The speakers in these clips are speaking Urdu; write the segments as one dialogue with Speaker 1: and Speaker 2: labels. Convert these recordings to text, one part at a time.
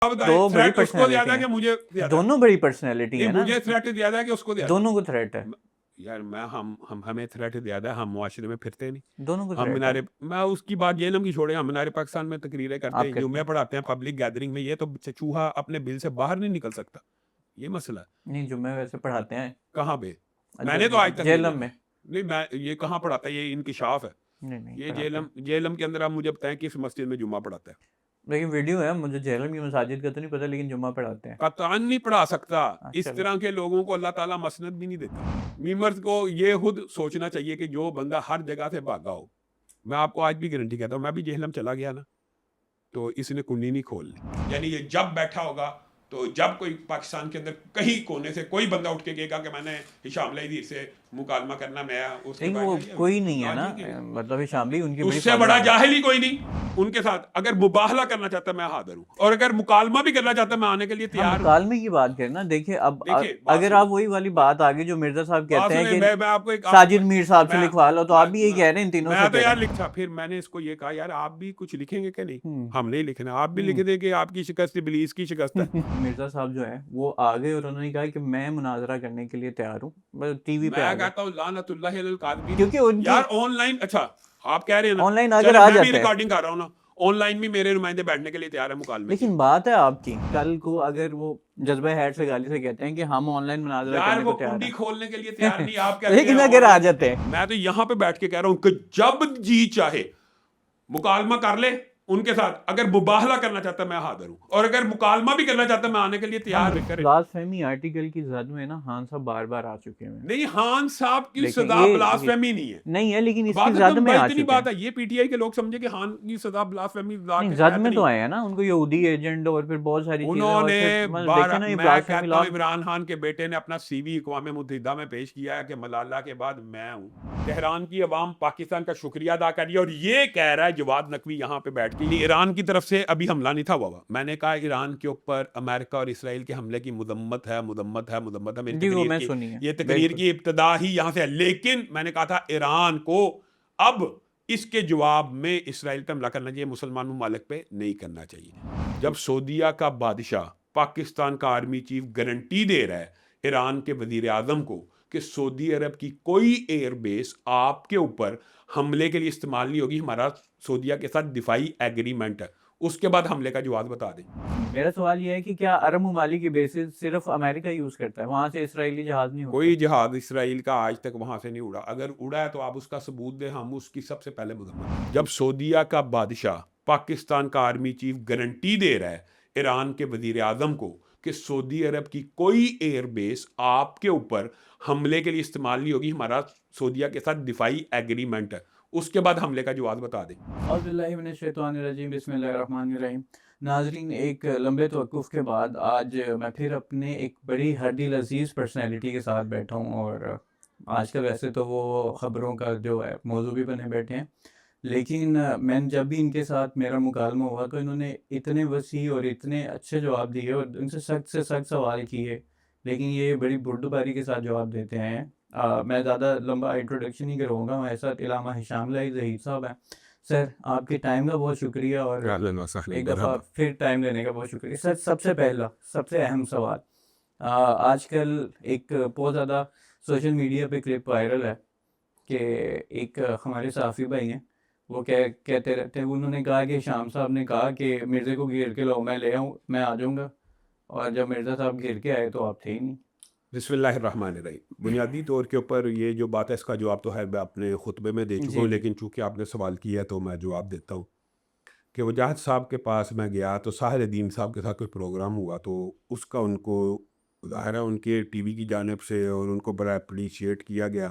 Speaker 1: دو بڑی
Speaker 2: تھریٹ اس کو زیادہ ہے کہ
Speaker 1: پرسنالٹی
Speaker 2: مجھے
Speaker 1: ہیں،
Speaker 2: زیادہ
Speaker 1: دونوں بڑی پرسنالٹی
Speaker 2: نہیں
Speaker 1: ہے نا،
Speaker 2: مجھے تھریٹ زیادہ ہے کہ اس کو زیادہ
Speaker 1: دونوں کو تھریٹ ہے،
Speaker 2: یار میں ہمیں تھریٹ زیادہ ہے، ہم معاشرے میں پھرتے نہیں،
Speaker 1: دونوں کو
Speaker 2: ہم
Speaker 1: تھریٹ ہے.
Speaker 2: منارے میں اس کی بات جہلم کی چھوڑیں، ہم منارے پاکستان میں تقریریں کرتے ہیں،
Speaker 1: آپ کرتے
Speaker 2: جمعے
Speaker 1: ہیں
Speaker 2: پڑھاتے ہیں پبلک گیدرنگ میں، یہ تو چوہا اپنے بل سے باہر نہیں نکل سکتا، یہ مسئلہ ہے.
Speaker 1: نہیں جمعہ ویسے پڑھاتے ہیں
Speaker 2: کہاں پہ؟ میں نے تو آج تک نہیں
Speaker 1: جہلم
Speaker 2: دیکھا.
Speaker 1: میں،
Speaker 2: نہیں میں یہ کہاں پڑھاتا ہے، یہ انکشاف ہے.
Speaker 1: نہیں
Speaker 2: یہ
Speaker 1: پڑھاتے ہیں،
Speaker 2: جہلم کے اندر آپ مجھے بتائیں کس مسجد میں جمعہ پڑھاتا ہے؟
Speaker 1: لیکن ویڈیو ہے، مجھے جہلم کی مساجد کا تو نہیں پتا، لیکن جمعہ پڑھاتے ہیں.
Speaker 2: قطعاً نہیں پڑھا سکتا. اس
Speaker 1: چلو
Speaker 2: طرح کے لوگوں کو اللہ تعالیٰ مسند بھی نہیں دیتا. میمرز کو یہ خود سوچنا چاہیے کہ جو بندہ ہر جگہ سے بھاگا ہو، میں آپ کو آج بھی گارنٹی کہتا ہوں، میں بھی جہلم چلا گیا نا تو اس نے کنڈی نہیں کھول لی. یعنی یہ جب بیٹھا ہوگا تو جب کوئی پاکستان کے اندر کہیں کونے سے کوئی بندہ اٹھ کے کہے گا کہ میں نے ہشام لائدیر سے مکالمہ کرنا، میں اس کے
Speaker 1: لیکن
Speaker 2: بعد
Speaker 1: وہ کوئی نہیں ہے نا، مطلب شاملی ان کی
Speaker 2: اس
Speaker 1: بڑی
Speaker 2: سے بڑا
Speaker 1: فالوئنگ ہے.
Speaker 2: جاہل ہی کوئی نہیں ان کے ساتھ. اگر مباہلہ کرنا چاہتا ہے میں حاضر ہوں، اور اگر مکالمہ بھی کرنا چاہتا ہے میں آنے کے لیے
Speaker 1: ہم
Speaker 2: تیار ہوں.
Speaker 1: مکالمے کی بات کریں نا، دیکھیں اب
Speaker 2: دیکھیں بات
Speaker 1: اگر آپ وہی والی بات آگے جو مرزا صاحب کہتے ہیں کہ
Speaker 2: میں آپ کو ایک
Speaker 1: ساجد میر صاحب سے لکھوا لو، تو آپ بھی یہی کہہ رہے ہیں، ان تینوں
Speaker 2: میں
Speaker 1: سے
Speaker 2: تو
Speaker 1: کہہ
Speaker 2: یار
Speaker 1: رہے
Speaker 2: لکھا، پھر میں نے اس کو یہ کہا یار آپ بھی کچھ لکھیں گے کہ نہیں؟
Speaker 1: ہیں.
Speaker 2: ہم نہیں لکھنا، آپ بھی لکھ دیں کہ آپ کی شکست ابلیس کی شکست ہے.
Speaker 1: مرزا صاحب جو ہے وہ آگے اور انہوں نے کہا کہ میں مناظرہ کرنے کے لیے تیار ہوں، ٹی وی پہ آ
Speaker 2: میں
Speaker 1: گئے،
Speaker 2: کہتا ہوں لعنت اللہ علی القاذبین.
Speaker 1: کیونکہ ان کی
Speaker 2: یار آن لائن، اچھا آپ کہہ رہے ہیں نا،
Speaker 1: آن لائن اگر
Speaker 2: چلے
Speaker 1: آ
Speaker 2: میں بھی
Speaker 1: جاتا ہے،
Speaker 2: ریکارڈنگ کر رہا ہوں نا، آن لائن بھی میرے نمائندے بیٹھنے کے لیے تیار ہیں مکالمے کے.
Speaker 1: لیکن بات ہے آپ کی، کل کو اگر وہ جذبہ ہیٹ سے گالی سے کہتے ہیں کہ ہم آن لائن مناظرہ
Speaker 2: یار
Speaker 1: کرنے
Speaker 2: وہ
Speaker 1: کو تیار
Speaker 2: کنڈی
Speaker 1: ہیں،
Speaker 2: کھولنے کے لیے تیار نہیں. آپ کہتے ہیں
Speaker 1: لیکن اگر آ جاتے ہیں،
Speaker 2: میں تو یہاں پہ بیٹھ کے کہہ رہا ہوں کہ جب جی چاہے مکالمہ کر لے ان کے ساتھ. اگر مباہلہ کرنا چاہتا ہے میں حاضر ہوں، اور اگر مکالمہ بھی کرنا چاہتا ہے میں آنے کے لیے تیار ہوں.
Speaker 1: بلاسفیمی آرٹیکل کی زد میں نا خان صاحب بار بار آ چکے ہیں.
Speaker 2: نہیں خان صاحب کی
Speaker 1: دیکھیں
Speaker 2: سزا
Speaker 1: یہ
Speaker 2: بلاسفیمی نہیں ہے،
Speaker 1: نہیں ہے، لیکن اس کی
Speaker 2: بات
Speaker 1: زد
Speaker 2: تم
Speaker 1: میں آ
Speaker 2: اتنی
Speaker 1: چکے
Speaker 2: بات
Speaker 1: ہیں.
Speaker 2: ہے یہ پی ٹی آئی کے لوگ سمجھے کہ خان کی سزا بلاسفیمی
Speaker 1: نہیں زد میں تو آئے ہیں نا، ان کو یہودی ایجنٹ اور پھر بہت ساری چیزیں،
Speaker 2: انہوں
Speaker 1: اور
Speaker 2: نے
Speaker 1: پھر دیکھیں نا یہ
Speaker 2: میں
Speaker 1: بلاسفیمی
Speaker 2: کہتا ہوں
Speaker 1: لا.
Speaker 2: عمران خان کے بیٹے نے اپنا سی وی اقوام متحدہ میں پیش کیا ہے کہ ملالہ کے بعد میں ہوں. تہران کی عوام پاکستان کا شکریہ ادا کریے. اور یہ کہہ رہا ہے جواد نقوی یہاں پہ بیٹھ کے، ایران کی طرف سے ابھی حملہ نہیں تھا ہوا. میں نے کہا ایران کے اوپر امریکہ اور اسرائیل کے حملے کی مذمت ہے. میری
Speaker 1: جی وہ
Speaker 2: تقریر
Speaker 1: میں
Speaker 2: کی
Speaker 1: سنی ہے،
Speaker 2: یہ تقریر کی ابتدا ہی یہاں سے ہے. لیکن میں نے کہا تھا ایران کو اب اس کے جواب میں اسرائیل پہ حملہ کرنا چاہیے، مسلمان ممالک پہ نہیں کرنا چاہیے. جب سعودیہ کا بادشاہ پاکستان کا آرمی چیف گارنٹی دے رہا ہے ایران کے وزیر اعظم کو کہ سعودی عرب کی کوئی ایئر بیس آپ کے اوپر حملے کے لیے استعمال نہیں ہوگی، ہمارا سعودیہ کے ساتھ دفاعی ایگریمنٹ ہے، اس کے بعد حملے کا جواز بتا دیں.
Speaker 1: میرا سوال یہ ہے کہ کیا عرب ممالک کی بیسز صرف امریکہ یوز کرتا ہے، وہاں سے اسرائیلی جہاز نہیں ہوتا؟
Speaker 2: کوئی جہاز اسرائیل کا آج تک وہاں سے نہیں اڑا. اگر اڑا ہے تو آپ اس کا ثبوت دیں، ہم اس کی سب سے پہلے مذمت. جب سعودیہ کا بادشاہ پاکستان کا آرمی چیف گارنٹی دے رہا ہے ایران کے وزیر اعظم کو کہ سعودی عرب کی کوئی ایئر بیس آپ کے اوپر حملے کے لیے استعمال نہیں ہوگی، ہمارا سعودیہ کے ساتھ دفاعی ایگریمنٹ ہے، اس کے بعد حملے کا جواز بتا دیں.
Speaker 1: اعوذ باللہ من الشیطان الرجیم، بسم اللہ الرحمن الرحیم. ناظرین، ایک لمبے توقف کے بعد آج میں پھر اپنے ایک بڑی ہڈی لذیذ پرسنالٹی کے ساتھ بیٹھا ہوں، اور آج کل ویسے تو وہ خبروں کا جو ہے موضوع بھی بنے بیٹھے ہیں، لیکن میں جب بھی ان کے ساتھ میرا مکالمہ ہوا تو انہوں نے اتنے وسیع اور اتنے اچھے جواب دیے، اور ان سے سخت سوال کیے، لیکن یہ بڑی بردباری کے ساتھ جواب دیتے ہیں. میں زیادہ لمبا انٹروڈکشن نہیں کروں گا. ہمارے ساتھ علامہ ہشام لائی ظہیر صاحب ہیں. سر آپ کے ٹائم کا بہت شکریہ، اور ایک دفعہ پھر ٹائم لینے کا بہت شکریہ. سر سب سے پہلا سب سے اہم سوال، آج کل ایک بہت زیادہ سوشل میڈیا پہ کلپ وائرل ہے کہ ایک ہمارے صحافی بھائی ہیں، وہ کہتے رہتے ہیں، انہوں نے کہا کہ شام صاحب نے کہا کہ مرزا کو گھیر کے لاؤ، میں لے آؤں، میں آ جاؤں گا، اور جب مرزا صاحب گھیر کے آئے تو آپ تھے ہی نہیں.
Speaker 2: بسم اللہ الرحمن الرحیم. بنیادی طور کے اوپر یہ جو بات ہے اس کا جواب تو ہے میں اپنے خطبے میں دے چکا ہوں، لیکن چونکہ آپ نے سوال کیا تو میں جواب دیتا ہوں کہ وجاہت صاحب کے پاس میں گیا تو ساحر الدین صاحب کے ساتھ کوئی پروگرام ہوا، تو اس کا ان کو ظاہر ہے ان کے ٹی وی کی جانب سے اور ان کو بڑا اپریشیٹ کیا گیا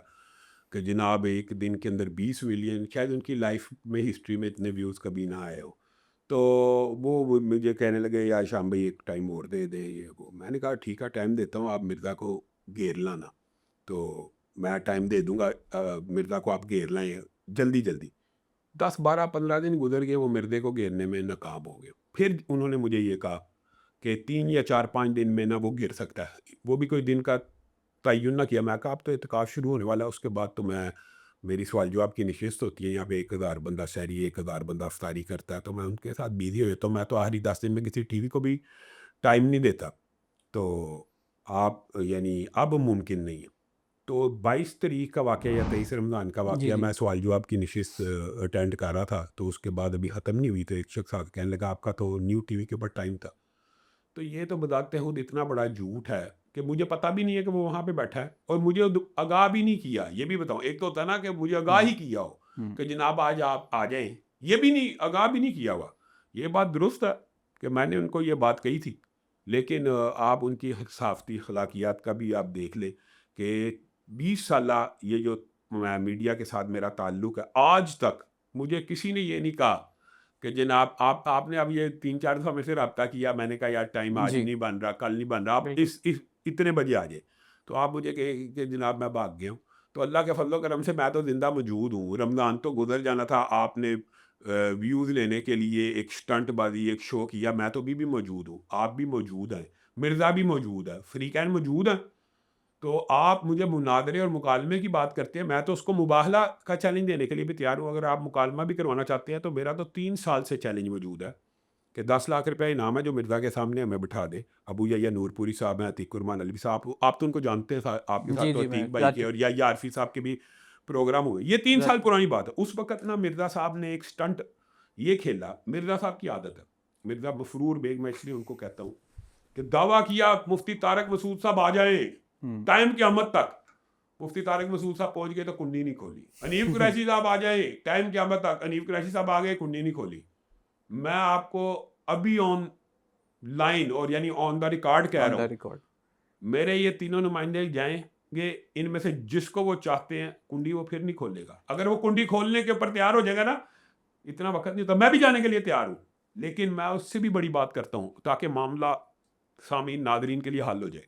Speaker 2: کہ جناب ایک دن کے اندر 20 ملین، شاید ان کی لائف میں ہسٹری میں اتنے ویوز کبھی نہ آئے ہو. تو وہ مجھے کہنے لگے یا شام بھائی ایک ٹائم اور دے دے یہ وہ. میں نے کہا ٹھیک ہے ٹائم دیتا ہوں، آپ مرزا کو گھیر لانا. تو میں ٹائم دے دوں گا، مرزا کو آپ گھیر لائیں جلدی. 10 12 15 دن گزر گئے، وہ مرزے کو گھیرنے میں ناکام ہو گئے. پھر انہوں نے مجھے یہ کہا کہ 3 یا 4 5 دن میں نہ وہ گر سکتا ہے، وہ بھی کوئی دن کا تعین نہ کیا. میں کہا اب تو اعتکاف شروع ہونے والا ہے، اس کے بعد تو میں میری سوال جواب کی نشست ہوتی ہے، یہاں پہ 1000 بندہ سحری 1000 بندہ افطاری کرتا ہے، تو میں ان کے ساتھ بیزی ہو جاتا ہوں. میں تو آخری 10 دن میں کسی ٹی وی کو بھی ٹائم نہیں دیتا. تو آپ یعنی اب ممکن نہیں ہے. تو 22 تاریخ کا واقعہ یا 23 رمضان کا
Speaker 1: جی
Speaker 2: واقعہ،
Speaker 1: جی
Speaker 2: میں سوال جواب کی نشست اٹینڈ کر رہا تھا، تو اس کے بعد ابھی ختم نہیں ہوئی، تو ایک شخص آ کے کہنے لگا آپ کا تو نیو ٹی وی کے اوپر ٹائم تھا. تو یہ تو بذات خود اتنا بڑا جھوٹ ہے کہ مجھے پتہ بھی نہیں ہے کہ وہ وہاں پہ بیٹھا ہے، اور مجھے آگاہ بھی نہیں کیا. یہ بھی بتاؤں، ایک تو ہوتا ہے نا کہ مجھے آگاہ
Speaker 1: ہوں
Speaker 2: ہی کیا ہو
Speaker 1: ہوں
Speaker 2: کہ جناب آج آپ آ جائیں، یہ بھی نہیں، آگاہ بھی نہیں کیا ہوا. یہ بات درست ہے کہ میں نے ان کو یہ بات کہی تھی، لیکن آپ ان کی صحافتی اخلاقیات کا بھی آپ دیکھ لیں کہ 20 سالہ یہ جو میڈیا کے ساتھ میرا تعلق ہے، آج تک مجھے کسی نے یہ نہیں کہا کہ جناب آپ نے اب یہ 3-4 دفعہ میں سے رابطہ کیا، میں نے کہا یار ٹائم آج
Speaker 1: جی
Speaker 2: نہیں بن رہا، کل نہیں بن رہا، آپ
Speaker 1: بالکل
Speaker 2: اتنے بجے آ جائیں. تو آپ مجھے کہیں کہ جناب میں بھاگ گیا ہوں. تو اللہ کے فضل و کرم سے میں تو زندہ موجود ہوں. رمضان تو گزر جانا تھا، آپ نے ویوز لینے کے لیے ایک سٹنٹ بازی، ایک شو کیا. میں تو بھی موجود ہوں، آپ بھی موجود ہیں، مرزا بھی موجود ہے، فریقین موجود ہیں. تو آپ مجھے مناظرے اور مکالمے کی بات کرتے ہیں، میں تو اس کو مباہلہ کا چیلنج دینے کے لیے بھی تیار ہوں. اگر آپ مکالمہ بھی کروانا چاہتے ہیں تو میرا تو 3 سال سے چیلنج موجود ہے کہ 10 لاکھ روپے انعام ہے جو مرزا کے سامنے ہمیں بٹھا دے. ابو یا نور پوری صاحب ہیں، عتیق الرحمان علوی صاحب، آپ تو ان کو جانتے ہیں، آپ کے
Speaker 1: جی
Speaker 2: ساتھ تو
Speaker 1: جی میں
Speaker 2: عتیق بھائی کے
Speaker 1: جاتی
Speaker 2: اور یا عارفی صاحب کے بھی پروگرام ہوئے. یہ 3 سال
Speaker 1: جاتی
Speaker 2: پرانی بات ہے. اس وقت نا مرزا صاحب نے ایک سٹنٹ یہ کھیلا. مرزا صاحب کی عادت ہے، مرزا مفرور بیگ، میں اس لیے ان کو کہتا ہوں کہ دعویٰ کیا مفتی طارق مسعود صاحب آ جائیں
Speaker 1: ہوں
Speaker 2: ٹائم قیامت تک. مفتی طارق مسعود صاحب پہنچ گئے تو کنڈی نہیں کھولی. انیف قریشی صاحب آ جائیں ٹائم قیامت تک. انیف قریشی صاحب آ گئے، کنڈی نہیں کھولی. میں آپ کو ابھی آن لائن اور یعنی آن دا ریکارڈ کہہ
Speaker 1: آن
Speaker 2: رہا
Speaker 1: دا
Speaker 2: ہوں،
Speaker 1: ریکارڈ
Speaker 2: میرے یہ تینوں نمائندے جائیں گے، ان میں سے جس کو وہ چاہتے ہیں کنڈی وہ پھر نہیں کھولے گا. اگر وہ کنڈی کھولنے کے اوپر تیار ہو جائے گا نا، اتنا وقت نہیں ہوتا. میں بھی جانے کے لیے تیار ہوں، لیکن میں اس سے بھی بڑی بات کرتا ہوں تاکہ معاملہ سامعین ناظرین کے لیے حل ہو جائے.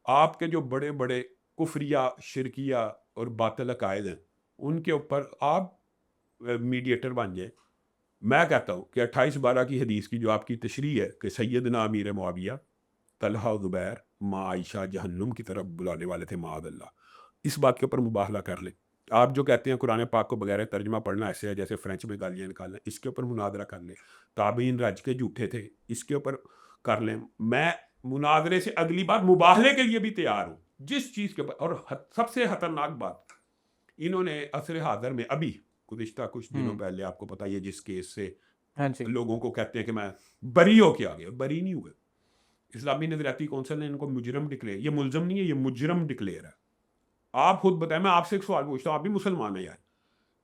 Speaker 2: آپ کے جو بڑے بڑے کفریہ، شرکیہ اور باطل عقائد ہیں، ان کے اوپر آپ میڈیٹر بن جائیں. میں کہتا ہوں کہ 28/12 کی حدیث کی جو آپ کی تشریح ہے کہ سیدنا امیر معاویہ، طلحہ و زبیر، ماں عائشہ جہنم کی طرف بلانے والے تھے معاذ اللہ، اس بات کے اوپر مباہلہ کر لیں. آپ جو کہتے ہیں قرآن پاک کو بغیر ترجمہ پڑھنا ایسے ہے جیسے فرینچ میں گالیاں نکالنا، اس کے اوپر مناظرہ کر لیں. تابعین رج کے جھوٹے تھے، اس کے اوپر کر لیں. میں مناظرے سے اگلی بار مباہلے کے لیے بھی تیار ہوں جس چیز کے اوپر. اور سب سے خطرناک بات، انہوں نے عصر حاضر میں ابھی گزشتہ کچھ دنوں
Speaker 1: ہوں
Speaker 2: پہلے، آپ کو پتہ یہ جس کیس سے
Speaker 1: ہاں جی
Speaker 2: لوگوں کو کہتے ہیں کہ میں بری ہو کے آ گیا، بری نہیں ہوئے. اسلامی نظریاتی کونسل نے ان کو مجرم ڈکلیئر، یہ ملزم نہیں ہے، یہ مجرم ڈکلیئر ہے. آپ خود بتائیں، میں آپ سے ایک سوال پوچھتا ہوں، آپ بھی مسلمان ہیں یار.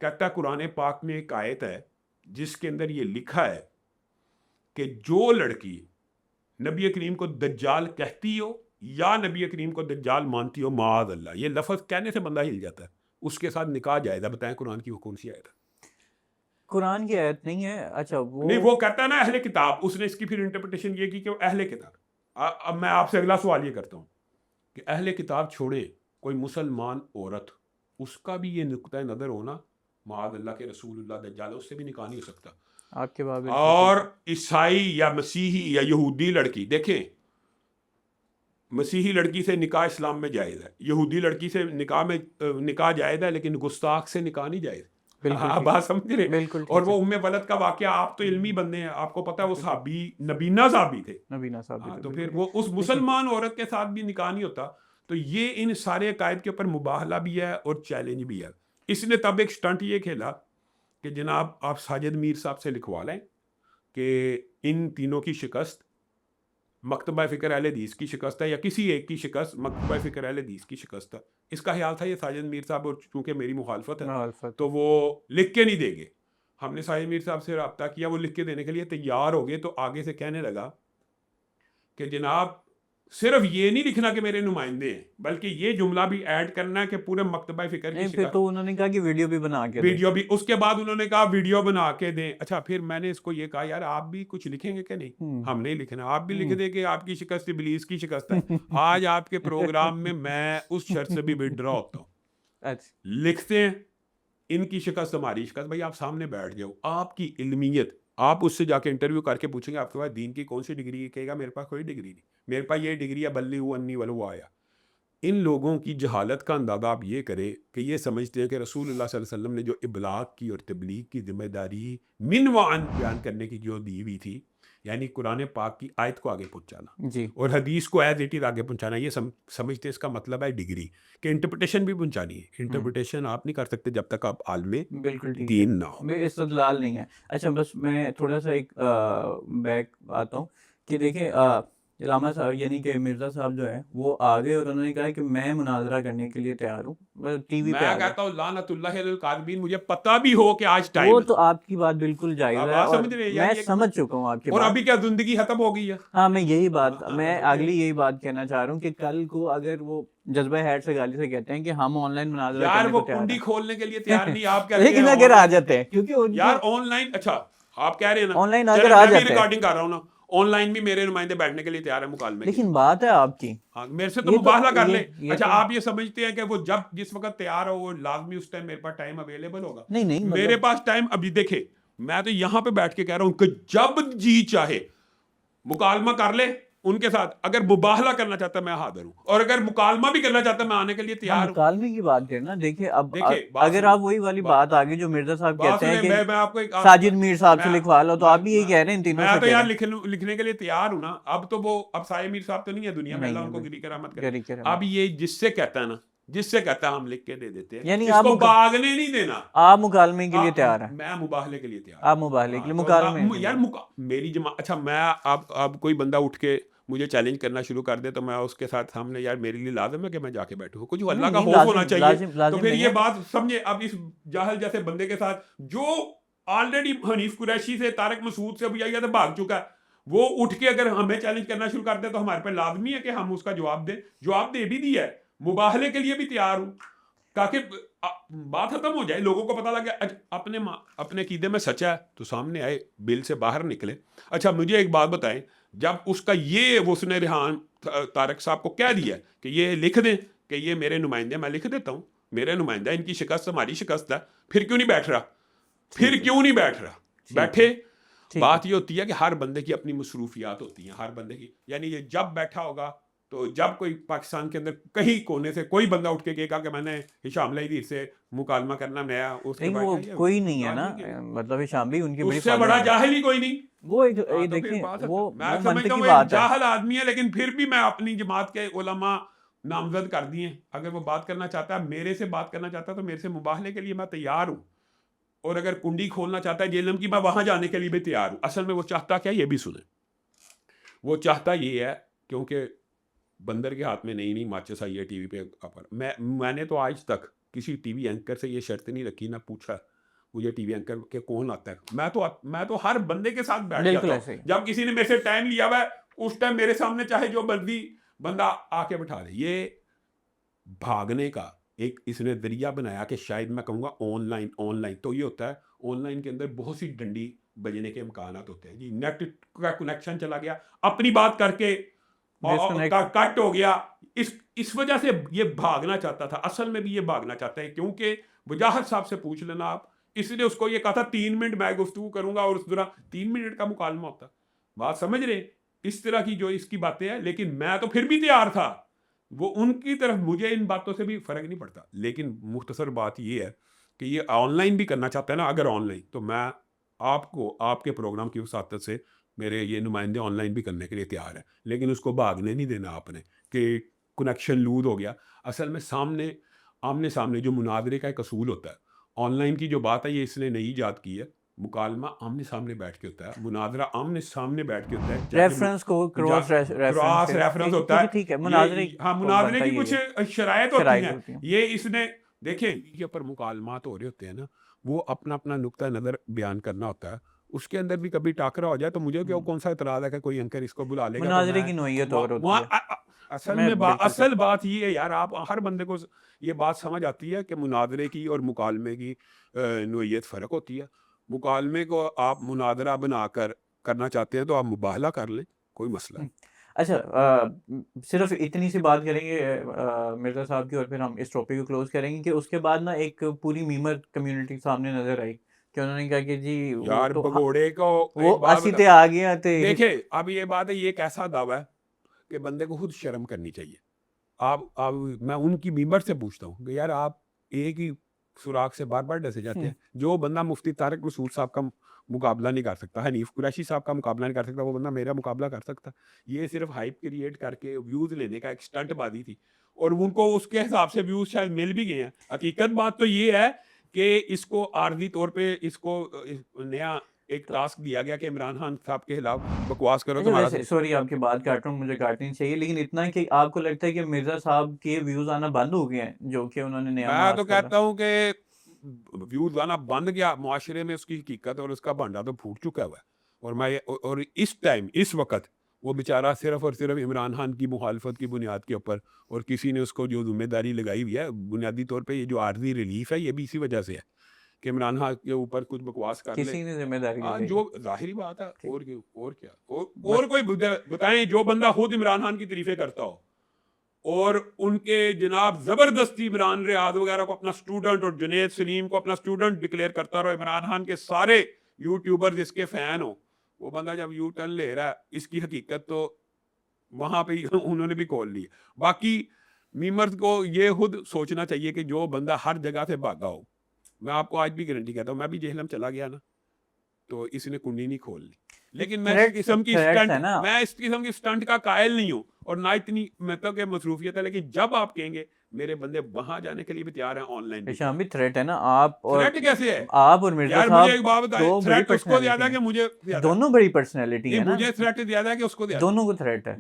Speaker 2: کہتا ہے قرآن پاک میں ایک آیت ہے جس کے اندر یہ لکھا ہے کہ جو لڑکی نبی کریم کو دجال کہتی ہو یا نبی کریم کو دجال مانتی ہو، معاذ اللہ، یہ لفظ کہنے سے بندہ ہل جاتا ہے، اس کے ساتھ نکاح جائز ہے. بتائیں قرآن کی وہ کون سی آیت ہے؟
Speaker 1: قرآن کی آیت نہیں ہے. اچھا
Speaker 2: نہیں، وہ کہتا ہے نا اہل کتاب، اس نے اس کی پھر انٹرپریٹیشن یہ کی کہ وہ اہل کتاب. اب میں آپ سے اگلا سوال یہ کرتا ہوں کہ اہل کتاب چھوڑیں، کوئی مسلمان عورت، اس کا بھی یہ نقطۂ نظر ہونا معاذ اللہ کے رسول اللہ دجال، اس سے بھی نکاح نہیں ہو سکتا.
Speaker 1: آپ کے بات بالکل
Speaker 2: اور
Speaker 1: ٹھیک ہے.
Speaker 2: عیسائی یا مسیحی یا یہودی لڑکی، دیکھیں، مسیحی لڑکی سے نکاح اسلام میں جائز ہے، یہودی لڑکی سے نکاح جائز ہے، لیکن گستاخ سے نکاح نہیں جائز.
Speaker 1: بالکل
Speaker 2: آپ
Speaker 1: ٹھیک
Speaker 2: بات سمجھ رہے؟
Speaker 1: بالکل
Speaker 2: اور
Speaker 1: ٹھیک ہے.
Speaker 2: وہ ام ولد کا واقعہ، آپ تو علمی بندے ہیں، آپ کو پتہ ہے وہ
Speaker 1: بالکل ٹھیک.
Speaker 2: صحابی نبینہ صحابی تھے.
Speaker 1: نبینا صاحب بھی تھے،
Speaker 2: تو
Speaker 1: بالکل
Speaker 2: پھر
Speaker 1: ٹھیک.
Speaker 2: وہ اس
Speaker 1: دیکھیں
Speaker 2: مسلمان عورت کے ساتھ بھی نکاح نہیں ہوتا. تو یہ ان سارے عقائد کے اوپر مباہلہ بھی ہے اور چیلنج بھی ہے. اس نے تب ایک سٹنٹ یہ کھیلا کہ جناب آپ ساجد میر صاحب سے لکھوا لیں کہ ان تینوں کی شکست مکتبہ فکر اہل حدیث کی شکست ہے یا کسی ایک کی شکست مکتبہ فکر اہل حدیث کی شکست ہے. اس کا خیال تھا یہ ساجد میر صاحب، اور چونکہ میری مخالفت ہے
Speaker 1: مخالفت
Speaker 2: تو وہ لکھ کے نہیں دیں گے. ہم نے ساجد میر صاحب سے رابطہ کیا، وہ لکھ کے دینے کے لیے تیار ہو گئے. تو آگے سے کہنے لگا کہ جناب صرف یہ نہیں لکھنا کہ میرے نمائندے ہیں، بلکہ یہ جملہ بھی ایڈ کرنا ہے کہ پورے مکتبہ فکر کی
Speaker 1: نہیں، پھر
Speaker 2: شکست.
Speaker 1: تو انہوں نے کہا کہ ویڈیو بھی بنا کے دیں.
Speaker 2: ویڈیو بھی، اس کے بعد انہوں نے کہا ویڈیو بنا کے دیں. اچھا، پھر میں نے اس کو یہ کہا یار آپ بھی کچھ لکھیں گے کہ نہیں؟ ہم نہیں لکھنا. آپ بھی لکھ دیں کہ آپ کی شکست ابلیس کی شکست ہے. آج آپ کے پروگرام میں اس شرط سے بھی وڈرا ہوتا ہوں.
Speaker 1: اچھا
Speaker 2: لکھتے ہیں ان کی شکست ہماری شکست. بھائی آپ سامنے بیٹھ جاؤ، آپ کی علمیت، آپ اس سے جا کے انٹرویو کر کے پوچھیں گے آپ کے پاس دین کی کون سی ڈگری ہے، کہے گا میرے پاس کوئی ڈگری نہیں، میرے پاس یہ ڈگری ہے بلی ہوا انی ولو آیا. ان لوگوں کی جہالت کا اندازہ آپ یہ کریں کہ یہ سمجھتے ہیں کہ رسول اللہ صلی اللہ علیہ وسلم نے جو ابلاغ کی اور تبلیغ کی ذمہ داری من وعن بیان کرنے کی جو دی ہوئی تھی، یعنی قرآن پاک کی آیت کو آگے پہنچانا
Speaker 1: جی
Speaker 2: اور حدیث کو ایز اٹ از آگے پہنچانا، یہ سمجھتے ہیں اس کا مطلب ہے ڈگری، کہ انٹرپریٹیشن بھی پہنچانی ہے۔ انٹرپریٹیشن آپ نہیں کر سکتے جب تک آپ عالم
Speaker 1: بالکل ٹھیک ہے،
Speaker 2: دین نہ ہو۔
Speaker 1: میں استدلال نہیں ہے۔ اچھا بس میں تھوڑا سا ایک بیک آتا ہوں کہ دیکھیں علامہ صاحب یعنی کہ مرزا صاحب جو ہے وہ آگے اور انہوں نے کہا کہ میں مناظرہ کرنے کے لیے تیار ہوں، ٹی وی پہ
Speaker 2: میں
Speaker 1: آ گئے۔
Speaker 2: کہتا ہوں لعنت اللہ علی الکاذبین، مجھے پتہ بھی ہو کہ آج ٹائم
Speaker 1: وہ
Speaker 2: ہے،
Speaker 1: تو آپ کی بات بالکل جائز
Speaker 2: آپ
Speaker 1: ہے
Speaker 2: بات
Speaker 1: اور
Speaker 2: سمجھ رہے ہیں
Speaker 1: میں
Speaker 2: یار، یہ
Speaker 1: سمجھ چکا ہوں آپ کی
Speaker 2: اور
Speaker 1: بات۔
Speaker 2: ابھی کیا زندگی ختم ہو گئی ہے۔
Speaker 1: ہاں میں یہی بات میں
Speaker 2: ہاں،
Speaker 1: اگلی یہی بات کہنا چاہ رہا ہوں کہ کل کو اگر وہ جذبہ ہیٹ سے گالی سے کہتے ہیں کہ ہم آن لائن مناظرہ
Speaker 2: یار
Speaker 1: کرنے
Speaker 2: وہ
Speaker 1: کو تیار
Speaker 2: کنڈی
Speaker 1: ہیں،
Speaker 2: کھولنے کے لیے تیار نہیں، آپ کہتے
Speaker 1: لیکن
Speaker 2: ہیں
Speaker 1: اگر
Speaker 2: آن
Speaker 1: آ
Speaker 2: لائن،
Speaker 1: جاتے ہیں کیونکہ ان
Speaker 2: یار
Speaker 1: کو
Speaker 2: آن لائن، اچھا آپ کہہ رہے ہیں نا،
Speaker 1: آن لائن
Speaker 2: چلیں
Speaker 1: اگر آ
Speaker 2: میں بھی
Speaker 1: جاتے ہیں،
Speaker 2: ریکارڈنگ کر رہا ہوں نا، آن لائن بھی میرے نمائندے بیٹھنے کے لیے تیار ہیں مکالمے کے لیے،
Speaker 1: لیکن بات ہے آپ کی،
Speaker 2: ہاں میرے سے تو
Speaker 1: یہ
Speaker 2: مباہلہ کر لے۔
Speaker 1: یہ
Speaker 2: اچھا
Speaker 1: تو
Speaker 2: آپ یہ سمجھتے ہیں کہ وہ جس وقت تیار ہو وہ لازمی اس ٹائم میرے پاس ٹائم اویلیبل ہوگا؟
Speaker 1: نہیں
Speaker 2: میرے
Speaker 1: مطلب
Speaker 2: پاس ٹائم ابھی دیکھے، میں تو یہاں پہ بیٹھ کے کہہ رہا ہوں کہ جب جی چاہے مکالمہ کر لے ان کے ساتھ، اگر مباہلہ کرنا چاہتا ہے میں حاضر ہوں، اور اگر مکالمہ بھی کرنا چاہتا ہے میں آنے کے لیے
Speaker 1: ہم
Speaker 2: تیار ہوں۔
Speaker 1: مکالمے کی بات کریں نا، دیکھیں اب
Speaker 2: دیکھیں بات
Speaker 1: اگر
Speaker 2: سنیں،
Speaker 1: آپ وہی والی بات آگے جو مرزا صاحب
Speaker 2: بات
Speaker 1: کہتے ہیں
Speaker 2: سنیں،
Speaker 1: کہ
Speaker 2: میں آپ کو ایک
Speaker 1: ساجد میر صاحب سے
Speaker 2: میں
Speaker 1: لکھوا لو، تو آپ بھی یہی کہہ رہے ہیں ان تینوں
Speaker 2: میں
Speaker 1: سے
Speaker 2: تو
Speaker 1: کہہ
Speaker 2: یار
Speaker 1: رہے
Speaker 2: لکھنے کے لیے تیار ہوں نا۔ اب تو وہ اب سائے میر صاحب تو نہیں ہے دنیا
Speaker 1: ہیں
Speaker 2: میں، اللہ
Speaker 1: نہیں
Speaker 2: ان کو
Speaker 1: ہے
Speaker 2: گری کرامت کرے۔
Speaker 1: گری کرم،
Speaker 2: اب یہ جس سے کہتا ہے نا، جس سے کہتا ہے ہم لکھ کے دے دیتے ہیں،
Speaker 1: یعنی
Speaker 2: اس کو باغنے نہیں دینا۔
Speaker 1: آپ مکالمے کے لیے تیار ہیں،
Speaker 2: میں مباہلے کے لیے تیار
Speaker 1: آپ مباہلے کے لیے
Speaker 2: ہوں۔
Speaker 1: مکالمے
Speaker 2: تو یار میری جماعت، اچھا میں اب کوئی بندہ اٹھ کے مجھے چیلنج کرنا شروع کر دے تو میں اس کے ساتھ سامنے، یار میرے لیے لازم ہے کہ میں جا کے بیٹھوں، کچھ اللہ کا خوف ہونا چاہیے۔ تو پھر یہ بات سمجھے، اب اس جاہل جیسے بندے کے ساتھ جو آلریڈی حنیف قریشی سے، طارق مسعود سے ابو یحییٰ سے بھاگ چکا ہے، وہ اٹھ کے اگر ہمیں چیلنج کرنا شروع کر دے تو ہمارے پہ لازمی ہے کہ ہم اس کا جواب دیں۔ جواب دے بھی دیا ہے، مباہلے کے لیے بھی تیار ہوں، تاکہ بات ختم ہو جائے، لوگوں کو پتہ لگ گیا اپنے عقیدے میں سچا ہے تو سامنے آئے، بل سے باہر نکلے۔ اچھا مجھے ایک بات بتائیں، جب اس کا یہ اس نے ریحان طارق صاحب کو کہہ دیا کہ یہ لکھ دیں کہ یہ میرے نمائندے، میں لکھ دیتا ہوں میرے نمائندہ، ان کی شکست ہماری شکست ہے، پھر کیوں نہیں بیٹھ رہا؟ بیٹھے۔ بات یہ ہوتی ہے کہ ہر بندے کی اپنی مصروفیات ہوتی ہیں، ہر بندے کی، یعنی یہ جب بیٹھا ہوگا تو جب کوئی پاکستان کے اندر کہیں کونے سے کوئی بندہ اٹھ کے کہے گا کہ میں نے ہشام لائیوی سے مکالمہ کرنا نیا، اس کے
Speaker 1: وہ کوئی نہیں ہے نا، مطلب ہشام بھی ان کی
Speaker 2: اس سے بڑا جاہل ہی کوئی نہیں۔
Speaker 1: وہ دیکھیں وہ
Speaker 2: میں سمجھتا ہوں ایک جاہل آدمی ہے، لیکن پھر بھی میں اپنی جماعت کے علماء نامزد کر دیے، اگر وہ بات کرنا چاہتا ہے، میرے سے بات کرنا چاہتا ہے تو میرے سے مباہلے کے لیے میں تیار ہوں، اور اگر کنڈی کھولنا چاہتا ہے جیلم کی، میں وہاں جانے کے لیے بھی تیار ہوں۔ اصل میں وہ چاہتا کیا، یہ بھی سنیں، وہ چاہتا یہ ہے، کیونکہ بندر کے ہاتھ میں نہیں ماچس آئی ہے ٹی وی پہ۔ میں نے تو آج تک کسی ٹی وی اینکر سے یہ شرط نہیں رکھی، نہ پوچھا مجھے ٹی وی اینکر کے کون آتا ہے، میں تو ہر بندے کے ساتھ بیٹھ جاتا ہوں۔ جب کسی نے میرے سے ٹائم لیا ہوا ہے اس ٹائم میرے سامنے چاہے جو مرضی بندہ آ کے بٹھا دے۔ یہ بھاگنے کا ایک اس نے ذریعہ بنایا کہ شاید میں کہوں گا آن لائن تو یہ ہوتا ہے، آن لائن کے اندر بہت سی ڈنڈی بجنے کے امکانات ہوتے ہیں جی، نیٹ کا کنیکشن چلا گیا، اپنی بات کر کے کٹ ہو گیا، اس وجہ سے یہ بھاگنا چاہتا تھا۔ اصل میں بھی یہ بھاگنا چاہتا ہے کیونکہ وجاہت صاحب سے پوچھ لینا آپ، اس لیے اس کو یہ کہا تھا 3 منٹ میں گفتگو کروں گا، اور اس طرح 3 منٹ کا مکالمہ ہوتا۔ بات سمجھ رہے، اس طرح کی جو اس کی باتیں ہیں، لیکن میں تو پھر بھی تیار تھا۔ وہ ان کی طرف مجھے ان باتوں سے بھی فرق نہیں پڑتا، لیکن مختصر بات یہ ہے کہ یہ آن لائن بھی کرنا چاہتا ہے نا، اگر آن لائن تو میں آپ کو آپ کے پروگرام کی وساطت سے میرے یہ نمائندے آن لائن بھی کرنے کے لیے تیار ہیں، لیکن اس کو بھاگنے نہیں دینا آپ نے کہ کنیکشن لوز ہو گیا۔ اصل میں آمنے سامنے جو مناظرے کا ایک اصول ہوتا ہے، آن لائن کی جو بات ہے یہ اس نے نئی ایجاد کی ہے، مکالمہ آمنے سامنے بیٹھ کے ہوتا ہے، مناظرہ آمنے سامنے بیٹھ کے ہوتا ہے،
Speaker 1: ریفرنس کو کراس
Speaker 2: ریفرنس ہوتا ہے،
Speaker 1: ٹھیک ہے، مناظرے
Speaker 2: ہاں مناظرے کی کچھ شرائط ہوتی ہیں، یہ اس نے دیکھیں یہ پر مکالمات ہو رہے ہوتے ہیں نا، وہ اپنا نقطہ نظر بیان کرنا ہوتا ہے، اس کے اندر بھی کبھی ٹاکرا ہو جائے تو مجھے کون سا اعتراض ہے کہ کوئی اینکر اس کو بلا لے گا،
Speaker 1: مناظرے کی نوعیت اور ہوتی ہے۔
Speaker 2: اصل بات یہ ہے یار، آپ ہر بندے کو یہ بات سمجھ آتی ہے کہ مناظرے کی اور مکالمے کی نوعیت فرق ہوتی ہے۔ مکالمے کو آپ مناظرہ بنا کر کرنا چاہتے ہیں تو آپ مباہلہ کر لیں، کوئی مسئلہ نہیں۔
Speaker 1: اچھا صرف اتنی سی بات کریں گے مرزا صاحب کی، اور پھر ہم اس ٹاپک کو کلوز کریں گے کہ اس کے بعد نا ایک پوری میمر کمیونٹی سامنے نظر آئی کہ انہوں نے کہا کہ جی
Speaker 2: یار بگوڑے کو
Speaker 1: وہ آسیتے آ گیا تھے۔
Speaker 2: دیکھیں اب یہ بات ہے، یہ ایک ایسا دعویٰ ہے کہ بندے کو خود شرم کرنی چاہیے۔ آپ میں ان کی ممبر سے پوچھتا ہوں کہ یار آپ ایک ہی سوراخ سے بار بار ڈسے جاتے ہیں. جو بندہ مفتی طارق مسعود صاحب کا مقابلہ نہیں کر سکتا, حنیف قریشی صاحب کا مقابلہ نہیں کر سکتا, وہ بندہ میرا مقابلہ کر سکتا. یہ صرف ہائپ کریٹ کر کے ویوز لینے کا ایک اسٹنٹ بازی تھی, اور ان کو اس کے حساب سے ویوز شاید مل بھی گئے ہیں. حقیقت بات تو یہ ہے کہ اس کو عارضی طور پہ اس کو نیا ایک ٹاسک دیا گیا کہ عمران خان صاحب کے خلاف بکواس کرو.
Speaker 1: اچھا
Speaker 2: تمہارا
Speaker 1: ویسے سوری آپ کی بات کاٹ رہا ہوں, مجھے کاٹنی چاہیے, لیکن اتنا ہے کہ آپ کو لگتا ہے کہ مرزا صاحب کے ویوز آنا بند ہو گئے ہیں جو کہ انہوں نے نیا
Speaker 2: میں تو
Speaker 1: مواز کھولا؟
Speaker 2: کہتا ہوں کہ ویوز آنا بند گیا, معاشرے میں اس کی حقیقت اور اس کا بھانڈا تو پھوٹ چکا ہوا ہے. اور میں اور اس ٹائم اس وقت وہ بیچارہ صرف اور صرف عمران خان کی مخالفت کی بنیاد کے اوپر, اور کسی نے اس کو جو ذمہ داری لگائی ہوئی ہے بنیادی طور پہ, یہ جو عارضی ریلیف ہے یہ بھی اسی وجہ سے ہے کہ عمران خان کے اوپر کچھ بکواس کر لے.
Speaker 1: کسی نے ذمہ داری
Speaker 2: ہاں
Speaker 1: لگائی
Speaker 2: جو ظاہری بات ہے.
Speaker 1: ٹھیک.
Speaker 2: اور کیا اور کوئی بتائیں جو بندہ خود عمران خان کی تعریفیں کرتا ہو اور ان کے جناب زبردستی عمران ریاض وغیرہ کو اپنا سٹوڈنٹ اور جنید سلیم کو اپنا سٹوڈنٹ ڈکلیئر کرتا رہو, عمران خان کے سارے یوٹیوبر اس کے فین ہو, وہ بندہ جب یو ٹرن لے رہا ہے اس کی حقیقت تو وہاں پہ انہوں نے بھی کھول لی. باقی میمرز کو یہ خود سوچنا چاہیے کہ جو بندہ ہر جگہ سے بھاگا ہو, میں آپ کو آج بھی گارنٹی کہتا ہوں, میں بھی جہلم چلا گیا نا تو اس نے کنڈی نہیں کھول لی, لیکن میں اس قسم کی اسٹنٹ کا قائل نہیں ہوں اور نہ اتنی مطلب کہ مصروفیت ہے. لیکن جب آپ کہیں گے میرے بندے وہاں جانے کے لیے بھی تیار ہیں آن لائن,
Speaker 1: شام بھی تھریٹ ہے نا, آپ اور
Speaker 2: تھریٹ کیسے ہے
Speaker 1: آپ اور مرزا
Speaker 2: یار؟ مجھے ایک
Speaker 1: صاحب
Speaker 2: بات بتائیں,
Speaker 1: دو بڑی
Speaker 2: تھریٹ اس کو زیادہ ہے
Speaker 1: پرسنالٹی
Speaker 2: کہ مجھے
Speaker 1: ہیں,
Speaker 2: زیادہ؟
Speaker 1: دونوں بڑی پرسنالٹی ہے
Speaker 2: نہیں,
Speaker 1: نا,
Speaker 2: مجھے تھریٹ زیادہ ہے کہ اس کو زیادہ؟
Speaker 1: دونوں کو تھریٹ ہے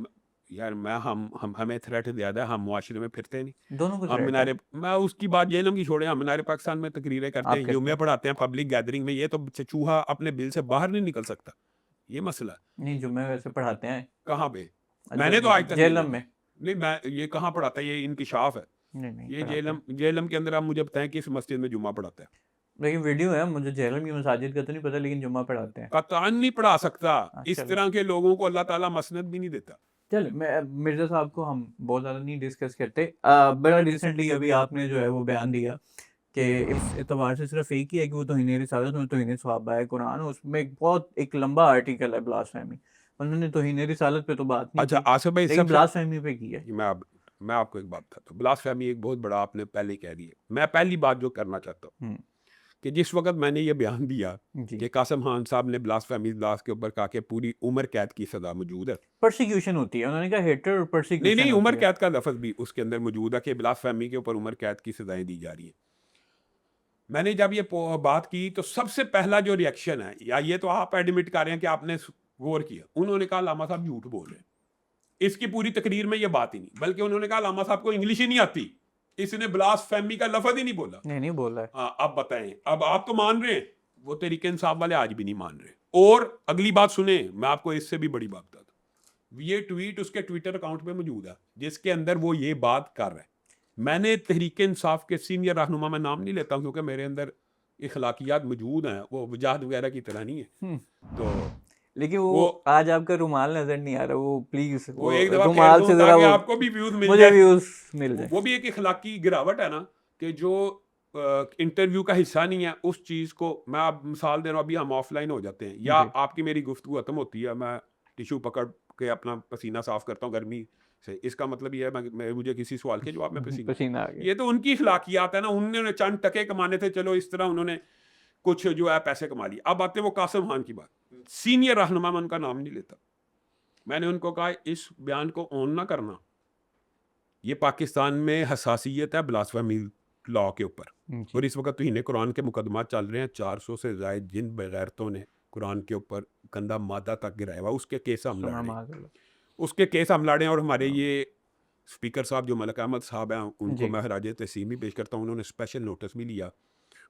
Speaker 2: یار میں ہمیں تھریٹ زیادہ ہے, ہم معاشرے میں پھرتے نہیں.
Speaker 1: دونوں کو
Speaker 2: ہم
Speaker 1: تھریٹ ہے.
Speaker 2: منارے, میں اس کی بات جہلم کی چھوڑے, ہم منارے پاکستان میں تقریریں کرتے ہیں, جمعے پڑھاتے ہیں پبلک گیدرنگ میں, یہ تو چوہا اپنے بل سے باہر نہیں نکل سکتا, یہ مسئلہ.
Speaker 1: نہیں جمعے ویسے پڑھاتے ہیں
Speaker 2: کہاں پہ؟ میں نے تو آج تک
Speaker 1: جہلم میں
Speaker 2: نہیں, میں یہ کہاں پڑھاتا ہے, یہ انکشاف ہے. یہ جہلم کے اندر آپ مجھے بتائیں کس مسجد میں جمعہ پڑھاتا ہے؟
Speaker 1: لیکن ویڈیو ہے, مجھے جہلم کی مساجد کا تو نہیں پتا, لیکن جمعہ پڑھاتے ہیں.
Speaker 2: قطعاً نہیں پڑھا سکتا, اس طرح کے لوگوں کو اللہ تعالیٰ مسند بھی نہیں دیتا.
Speaker 1: چل میں مرزا صاحب کو ہم بہت زیادہ نہیں ڈسکس کرتے. بڑا ریسنٹلی ابھی آپ نے جو ہے وہ بیان دیا کہ اس اعتبار سے صرف ایک ہی ہے کہ وہ توہین رسالت اور توہین صحابہ قرآن, اس میں ایک لمبا آرٹیکل ہے بلاسفیمی, انہوں نے توہین رسالت پہ تو بات نہیں
Speaker 2: اچھا
Speaker 1: کی,
Speaker 2: آصف بھائی,
Speaker 1: لیکن بلاسفیمی پہ کی ہے.
Speaker 2: میں آپ کو ایک بات بتاتا ہوں, بلاسفیمی ایک بہت بڑا آپ نے پہلے کہہ دی ہے. میں پہلی بات جو کرنا چاہتا ہوں کہ جس وقت میں نے یہ بیان دیا کہ قاسم خان صاحب نے بلاسفیمی بلاس کے اوپر کہا کہ پوری عمر قید کی سزا موجود ہے,
Speaker 1: پرسیکیوشن ہوتی ہے, انہوں نے کہا ہیٹر اور پرسیکیوشن.
Speaker 2: نہیں عمر قید کا لفظ بھی اس کے اندر موجود ہے کہ بلاسفیمی کے اوپر عمر قید کی سزائیں دی جا رہی ہیں. میں نے جب یہ بات کی تو سب سے پہلا جو ریئیکشن ہے, یا یہ تو آپ ایڈمٹ کر رہے ہیں کہ آپ نے غور کیا, انہوں نے کہا علامہ صاحب جھوٹ بول رہے ہیں. اس کی پوری تقریر میں یہ بات ہی نہیں, بلکہ انہوں نے کہا علامہ صاحب کو انگلش ہی نہیں آتی, اس نے بلاسفیمی کا لفظ ہی نہیں بولا.
Speaker 1: نہیں بولا ہے.
Speaker 2: ہاں اب بتائیں, اب آپ تو مان رہے ہیں, وہ تحریک انصاف والے آج بھی نہیں مان رہے. اور اگلی بات سنیں, میں آپ کو اس سے بھی بڑی بات بتاتا ہوں, یہ ٹویٹ اس کے ٹویٹر اکاؤنٹ پہ موجود ہے جس کے اندر وہ یہ بات کر رہے ہیں. میں نے تحریک انصاف کے سینئر رہنما, میں نام نہیں لیتا ہوں کیونکہ میرے اندر اخلاقیات موجود ہیں, وہ وجاہت وغیرہ کی طرح نہیں ہے, تو
Speaker 1: لیکن وہ آج آپ کا رومال نظر نہیں آ رہا, وہ پلیز
Speaker 2: وہ ایک دفعہ
Speaker 1: رومال سے ذرا
Speaker 2: آپ کو بھی ویوز مل
Speaker 1: مجھے
Speaker 2: جائے,
Speaker 1: ویوز مل جائے.
Speaker 2: وہ بھی ایک اخلاقی گراوٹ ہے نا کہ جو انٹرویو کا حصہ نہیں ہے اس چیز کو. میں آپ مثال دے رہا ہوں, ابھی ہم آف لائن ہو جاتے ہیں یا آپ کی میری گفتگو ختم ہوتی ہے, میں ٹیشو پکڑ کے اپنا پسینہ صاف کرتا ہوں گرمی سے, اس کا مطلب یہ ہے مجھے کسی سوال کے جواب میں پسینہ آ گیا. یہ تو ان کی اخلاقیات ہے نا, انہوں نے چند ٹکے کمانے تھے, چلو اس طرح انہوں نے کچھ جو ہے پیسے کما لیے. اب آتے وہ قاسم خان کی بات, سینئر رہنما, میں ان کا نام نہیں لیتا. میں نے ان کو کہا اس بیان کو اون نہ کرنا, یہ پاکستان میں حساسیت ہے بلاسفیمی لا کے اوپر, اور اس وقت توہین قرآن کے مقدمات چل رہے ہیں. 400 سے زائد جن بغیرتوں نے قرآن کے اوپر گندا مادہ تک گرایا ہوا, اس کے کیس ہم لڑے ہیں. اور ہمارے یہ اسپیکر صاحب جو ملک احمد صاحب ہیں, ان کو میں خراج تحسین بھی پیش کرتا ہوں, انہوں نے اسپیشل نوٹس بھی لیا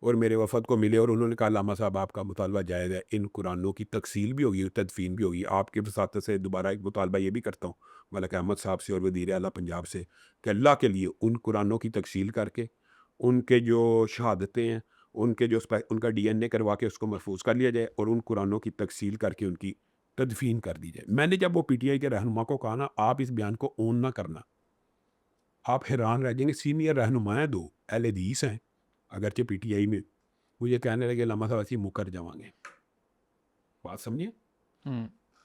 Speaker 2: اور میرے وفد کو ملے, اور انہوں نے کہا علامہ صاحب آپ کا مطالبہ جائز ہے, ان قرآنوں کی تکسیل بھی ہوگی, تدفین بھی ہوگی. آپ کے وساطت سے دوبارہ ایک مطالبہ یہ بھی کرتا ہوں ملک احمد صاحب سے اور وزیر اعلیٰ پنجاب سے کہ اللہ کے لیے ان قرآنوں کی تکسیل کر کے, ان کے جو شہادتیں ہیں, ان کے جو ان کا DNA کروا کے اس کو محفوظ کر لیا جائے, اور ان قرآنوں کی تکسیل کر کے ان کی تدفین کر دی جائے. میں نے جب وہ PTI کے رہنما کو کہا نا آپ اس بیان کو اون نہ کرنا, آپ حیران رہ جائیں گے. سینئر رہنما ہیں, 2 اہل حدیث ہیں اگرچہ PTI میں, مجھے کہنے لگے علامہ صاحب ایسی مکر جاؤں گے. بات سمجھیے,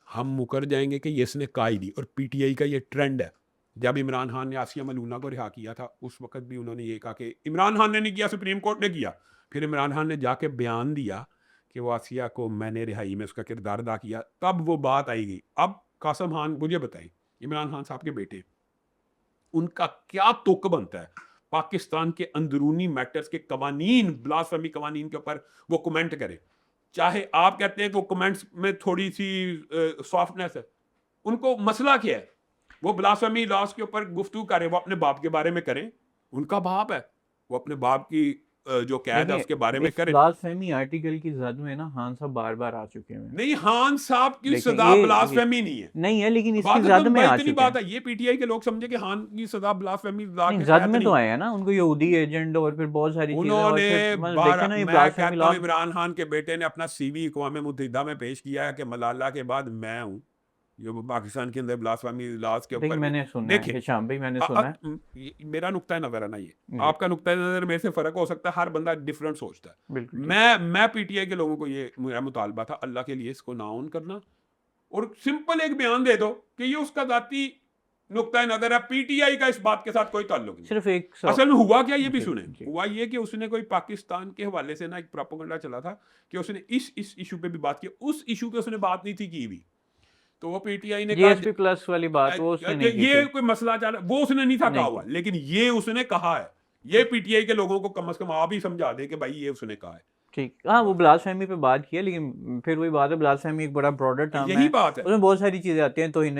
Speaker 2: ہم مکر جائیں گے کہ یہ اس نے کہا ہی نہیں. اور PTI کا یہ ٹرینڈ ہے جب عمران خان نے آسیہ ملونہ کو رہا کیا تھا اس وقت بھی انہوں نے یہ کہا کہ عمران خان نے نہیں کیا، سپریم کورٹ نے کیا. پھر عمران خان نے جا کے بیان دیا کہ وہ آسیہ کو میں نے رہائی میں اس کا کردار ادا کیا، تب وہ بات آئی گئی. اب قاسم خان مجھے بتائیں، عمران خان صاحب کے بیٹے، ان کا کیا توق بنتا ہے پاکستان کے اندرونی میٹرز کے قوانین، بلاسفیمی قوانین کے اوپر وہ کمنٹ کرے؟ چاہے آپ کہتے ہیں کہ وہ کمنٹس میں تھوڑی سی سافٹنیس ہے، ان کو مسئلہ کیا ہے؟ وہ بلاسفیمی لاس کے اوپر گفتگو کریں، وہ اپنے باپ کے بارے میں کریں، ان کا باپ ہے، وہ اپنے باپ کی جو قید ہے
Speaker 1: دیکھیں
Speaker 2: اس کے بارے میں
Speaker 1: اس
Speaker 2: کریں.
Speaker 1: بلاسفیمی آرٹیکل کی زد میں نا خان صاحب بار بار آ چکے ہیں.
Speaker 2: نہیں، خان صاحب کی
Speaker 1: دیکھیں
Speaker 2: سزا بلاسفیمی نہیں ہے،
Speaker 1: نہیں ہے، لیکن اس کی
Speaker 2: بات
Speaker 1: زد
Speaker 2: ایک
Speaker 1: میں آ
Speaker 2: اتنی
Speaker 1: چکے
Speaker 2: بات
Speaker 1: ہیں.
Speaker 2: ہے، یہ پی ٹی آئی کے لوگ سمجھے کہ خان کی سزا بلاسفیمی لا
Speaker 1: نہیں
Speaker 2: کے
Speaker 1: زد
Speaker 2: تحت
Speaker 1: میں
Speaker 2: نہیں.
Speaker 1: تو آئے ہیں نا، ان کو یہودی ایجنٹ اور پھر بہت ساری چیزیں،
Speaker 2: انہوں
Speaker 1: اور
Speaker 2: نے
Speaker 1: پھر دیکھیں نا یہ
Speaker 2: میں
Speaker 1: بلاسفیمی
Speaker 2: کہتا ہوں
Speaker 1: لا.
Speaker 2: عمران خان کے بیٹے نے اپنا سی وی اقوام متحدہ میں پیش کیا ہے کہ ملالہ کے بعد میں ہوں جو پاکستان کے اندر بلاسفیمی لاز کے
Speaker 1: دیکھیں
Speaker 2: اوپر.
Speaker 1: میں نے سنا
Speaker 2: دیکھیں
Speaker 1: ہے ہشام بھائی، میں نے سنا ہے.
Speaker 2: میرا نقطۂ نظر ہے نا، یہ
Speaker 1: جی
Speaker 2: آپ کا نقطۂ نظر میرے سے فرق ہو سکتا ہے، ہر بندہ ڈفرینٹ سوچتا ہے.
Speaker 1: بالکل ٹھیک.
Speaker 2: میں پی ٹی آئی کے لوگوں کو یہ میرا مطالبہ تھا، اللہ کے لیے اس کو نہ آن کرنا اور سمپل ایک بیان دے دو کہ یہ اس کا ذاتی نقطۂ نظر ہے، پی ٹی آئی کا اس بات کے ساتھ کوئی تعلق نہیں.
Speaker 1: صرف ایک
Speaker 2: اصل میں ہوا کیا یہ بھی
Speaker 1: جی
Speaker 2: سنیں،
Speaker 1: جی
Speaker 2: ہوا یہ کہ اس نے کوئی پاکستان کے حوالے سے نا ایک پراپوگنڈا چلا تھا کہ اس نے اس ایشو پہ بھی بات کی، اس ایشو پہ اس نے بات نہیں تھی کی بھی، تو وہ پی ٹی آئی نے
Speaker 1: جی ایس پی پلس والی بات وہ اس نے نہیں کی
Speaker 2: یہ
Speaker 1: تھی.
Speaker 2: کوئی مسئلہ چل رہا، وہ اس نے نہیں تھا کہا
Speaker 1: نہیں
Speaker 2: ہوا،
Speaker 1: کی.
Speaker 2: لیکن یہ اس نے کہا ہے. یہ پی ٹی آئی کے لوگوں کو کم از کم آپ ہی سمجھا دیں کہ بھائی یہ اس نے کہا ہے.
Speaker 1: ٹھیک، ہاں وہ بلاسفیمی پہ بات کی ہے، لیکن پھر وہی بات ہے، بلاسفیمی ایک بڑا براڈر ٹرم ہے،
Speaker 2: یہی بات ہے،
Speaker 1: اس میں بہت ساری چیزیں آتی ہیں. توہین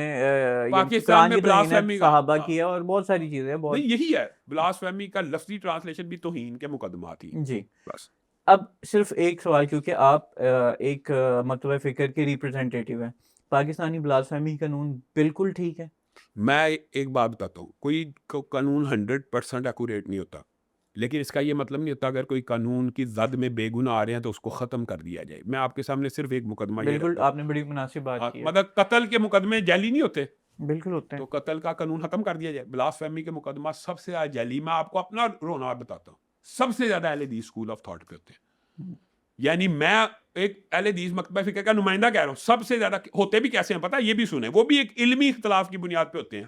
Speaker 2: پاکستان
Speaker 1: قرآن
Speaker 2: میں
Speaker 1: کی توہین
Speaker 2: بلاسفیمی کا
Speaker 1: صحابہ کی ہے اور بہت ساری چیزیں ہیں بہت.
Speaker 2: نہیں، یہی ہے بلاسفیمی کا لفظی ٹرانسلیشن بھی توہین کے مقدمات ہی.
Speaker 1: جی
Speaker 2: بس
Speaker 1: اب صرف ایک سوال، کیونکہ آپ ایک مکتبہ فکر کے ریپرزینٹیٹیو ہیں، پاکستانی بلاسفیمی قانون بالکل ٹھیک ہے؟
Speaker 2: میں ایک بات بتاتا ہوں، کوئی قانون 100% ایکوریٹ نہیں ہوتا، لیکن اس کا یہ مطلب نہیں ہوتا اگر کوئی قانون کی زد میں بے گناہ آ رہے ہیں تو اس کو ختم کر دیا جائے. میں آپ کے سامنے صرف ایک مقدمہ یہ
Speaker 1: بالکل
Speaker 2: رکھتا ہوں،
Speaker 1: آپ نے بڑی مناسب بات کی ہے.
Speaker 2: مطلب قتل کے مقدمے جعلی نہیں ہوتے
Speaker 1: بالکل ہوتے
Speaker 2: تو
Speaker 1: ہیں.
Speaker 2: قتل کا قانون ختم کر دیا جائے. بلاسفیمی کے مقدمہ سب سے زیادہ جعلی، میں آپ کو اپنا رونا بتاتا ہوں، سب سے زیادہ اہل حدیث اسکول آف تھاٹ پہ ہوتے ہیں. یعنی میں ایک اہل حدیث مکتبہ فکر کا نمائندہ کہہ رہا ہوں، سب سے زیادہ ہوتے بھی کیسے ہیں پتہ، یہ بھی سنیں، وہ بھی ایک علمی اختلاف کی بنیاد پہ ہوتے ہیں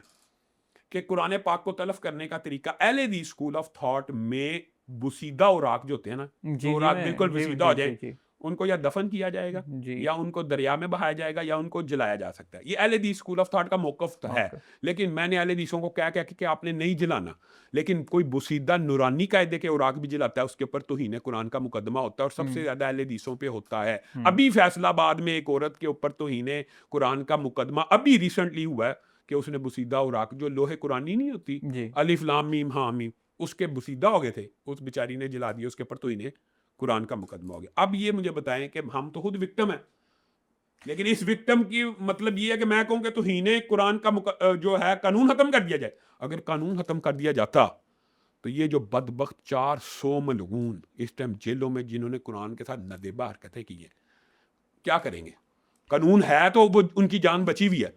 Speaker 2: کہ قرآن پاک کو تلف کرنے کا طریقہ اہل حدیث اسکول آف تھاٹ میں بسیدہ اوراق جو ہوتے ہیں نا، جو اوراق بالکل بسیدہ ہو جائے، ان کو یا دفن کیا جائے گا یا ان کو دریا میں بہایا جائے گا یا ان کو جلایا جا سکتا ہے. یہ اہل حدیث اسکول آف تھاٹ کا موقف ہے. لیکن میں نے اہل حدیثوں کو کیا کہ آپ نے نہیں جلانا، لیکن کوئی بسیدہ نورانی قاعدے کے اوراق بھی جلاتا ہے، اس کے اوپر توہین قرآن کا مقدمہ ہوتا ہے اور سب سے زیادہ اہل حدیثوں پہ ہوتا ہے. ابھی فیصلہ آباد میں ایک عورت کے اوپر توہین قرآن کا مقدمہ ابھی ریسنٹلی ہوا ہے کہ اس نے بسیدہ اوراق جو لوہے قرآنی نہیں ہوتی، الف لام میم ہاں میم، اس کے بسیدہ ہو گئے تھے، اس بیچاری نے جلا دیا، اس کے اوپر توہین قرآن کا مقدمہ ہو گیا. اب یہ مجھے بتائیں کہ ہم تو خود وکٹم ہیں، لیکن اس وکٹم کی مطلب یہ ہے کہ میں کہوں کہ توہین قرآن کا جو ہے قانون ختم کر دیا جائے. اگر قانون ختم کر دیا جاتا تو یہ جو بدبخت 400 ملعون اس ٹائم جیلوں میں جنہوں نے قرآن کے ساتھ ندبہ حرکتیں کی ہیں، کیا کریں گے؟ قانون ہے تو وہ ان کی جان بچی ہوئی ہے.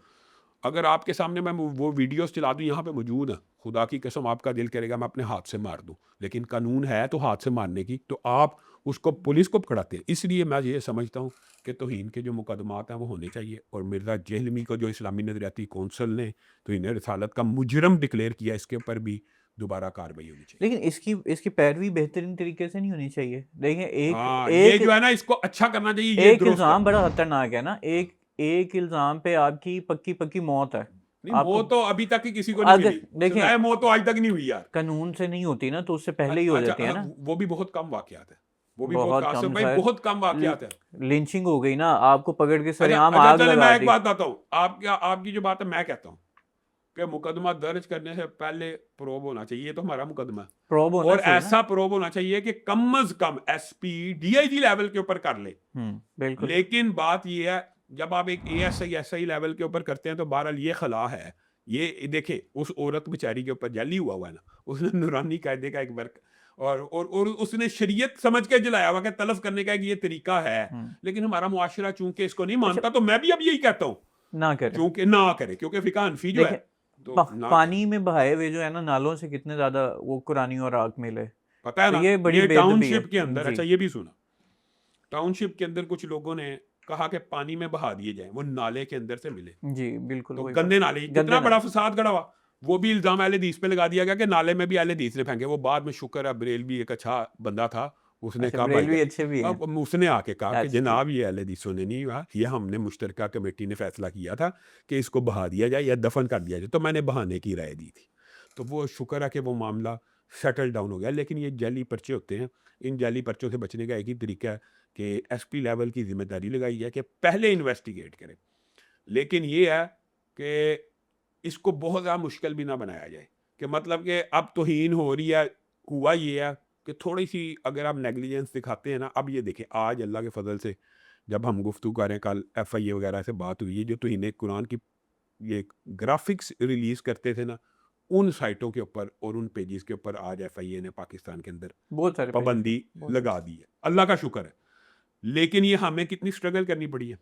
Speaker 2: اگر آپ کے سامنے میں وہ ویڈیوز چلا دوں، یہاں پہ موجود ہیں، خدا کی قسم آپ کا دل کرے گا میں اپنے ہاتھ سے مار دوں، لیکن قانون ہے تو ہاتھ سے مارنے کی، تو آپ اس کو پولیس کو پکڑاتے ہیں. اس لیے میں یہ سمجھتا ہوں کہ توہین کے جو مقدمات ہیں وہ ہونے چاہیے. اور مرزا جہلمی کو جو اسلامی نظریاتی کونسل نے توہین رسالت کا مجرم ڈکلیئر کیا، اس کے اوپر بھی دوبارہ کارروائی ہونی چاہیے.
Speaker 1: لیکن اس کی پیروی بہترین طریقے سے نہیں ہونی چاہیے. دیکھیں
Speaker 2: یہ جو ہے نا اس کو اچھا کرنا چاہیے. یہ
Speaker 1: ایک الزام بڑا خطرناک ہے نا، ایک الزام پہ آپ کی پکی موت ہے.
Speaker 2: نہیں، وہ تو ابھی تک ہی کسی کو نہیں ملی،
Speaker 1: دیکھیں
Speaker 2: موت تو آج تک نہیں ہوئی یار،
Speaker 1: قانون سے نہیں ہوتی نا، تو اس سے پہلے ہی ہو جاتی ہے نا.
Speaker 2: وہ بھی بہت کم واقعات ہیں، وہ بھی
Speaker 1: بہت
Speaker 2: قاسم
Speaker 1: کم
Speaker 2: بھائی بہت کم واقعات ہیں.
Speaker 1: لنچنگ ہو گئی نا، آپ کو پکڑ کے سرعام
Speaker 2: اچھا
Speaker 1: آگ
Speaker 2: چلے، میں
Speaker 1: لگا
Speaker 2: ایک
Speaker 1: دی.
Speaker 2: بات بتاتا ہوں، آپ کی جو بات ہے میں کہتا ہوں کہ مقدمہ درج کرنے سے پہلے پروب ہونا چاہیے. یہ تو ہمارا مقدمہ ہے، اور ایسا پروب ہونا چاہیے کہ کم از کم S P D I G level کے اوپر کر لے.
Speaker 1: بالکل.
Speaker 2: لیکن بات یہ ہے جب آپ ایک اے ایس آئی لیول کے اوپر کرتے ہیں تو بہرحال یہ خلا ہے. یہ دیکھیں اس عورت بیچاری کے اوپر جعلی ہوا ہے نا، اس نے نورانی قاعدے کا ایک ورک اور اس نے شریعت سمجھ کے جلایا ہوا کہ تلف کرنے کا ایک یہ طریقہ ہے. لیکن ہمارا معاشرہ چونکہ اس کو نہیں مانتا تو میں بھی اب یہی کہتا ہوں
Speaker 1: نہ کرے،
Speaker 2: چونکہ نہ کرے، کیونکہ فقہ حنفی جو ہے
Speaker 1: پانی میں بہائے ہوئے جو ہے نا نالوں سے کتنے زیادہ وہ قرآنی اور آگ ملے،
Speaker 2: پتہ ہے نا.
Speaker 1: یہ
Speaker 2: ٹاؤن شپ کے اندر، اچھا یہ بھی سنا، ٹاؤن شپ کے اندر کچھ لوگوں نے کہا کہ پانی میں بہا دیے جائیں، وہ نالے کے اندر سے ملے.
Speaker 1: جی بالکل.
Speaker 2: تو گندے نالے، کتنا بڑا فساد گڑا ہوا. وہ بھی الزام اہل حدیث پہ لگا دیا گیا کہ نالے میں بھی اہل حدیث نے پھینکے. وہ بعد میں شکر ہے بریلوی ایک اچھا بندہ تھا, اس نے
Speaker 1: اچھا
Speaker 2: کہا
Speaker 1: بریلوی
Speaker 2: بھائی,
Speaker 1: اچھے بھی ہیں.
Speaker 2: اب اس نے آ کے کہا کہ
Speaker 1: اچھا ٹھیک.
Speaker 2: جناب یہ اہل حدیثوں نے نہیں ہوا, یہ ہم نے مشترکہ کمیٹی نے فیصلہ کیا تھا کہ اس کو بہا دیا جائے یا دفن کر دیا جائے, تو میں نے بہانے کی رائے دی تھی. تو وہ شکر ہے کہ وہ معاملہ سیٹل ڈاؤن ہو گیا. لیکن یہ جعلی پرچے ہوتے ہیں, ان جعلی پرچوں سے بچنے کا ایک ہی طریقہ ہے کہ ایس پی لیول کی ذمہ داری لگائی جائے کہ پہلے انویسٹیگیٹ کرے. لیکن یہ ہے کہ اس کو بہت زیادہ مشکل بھی نہ بنایا جائے کہ مطلب کہ اب توہین ہو رہی ہے. ہوا یہ ہے کہ تھوڑی سی اگر آپ نیگلیجنس دکھاتے ہیں نا, اب یہ دیکھیں آج اللہ کے فضل سے جب ہم گفتگو کریں, کل ایف آئی اے وغیرہ سے بات ہوئی ہے, جو توہین قرآن کی یہ گرافکس ریلیز کرتے تھے نا, ان سائٹوں کے اوپر اور ان پیجز کے اوپر آج ایف آئی اے نے پاکستان کے اندر
Speaker 1: بہت سارے
Speaker 2: پابندی لگا دی ہے. اللہ کا شکر ہے. لیکن یہ ہمیں کتنی سٹرگل کرنی پڑی ہے,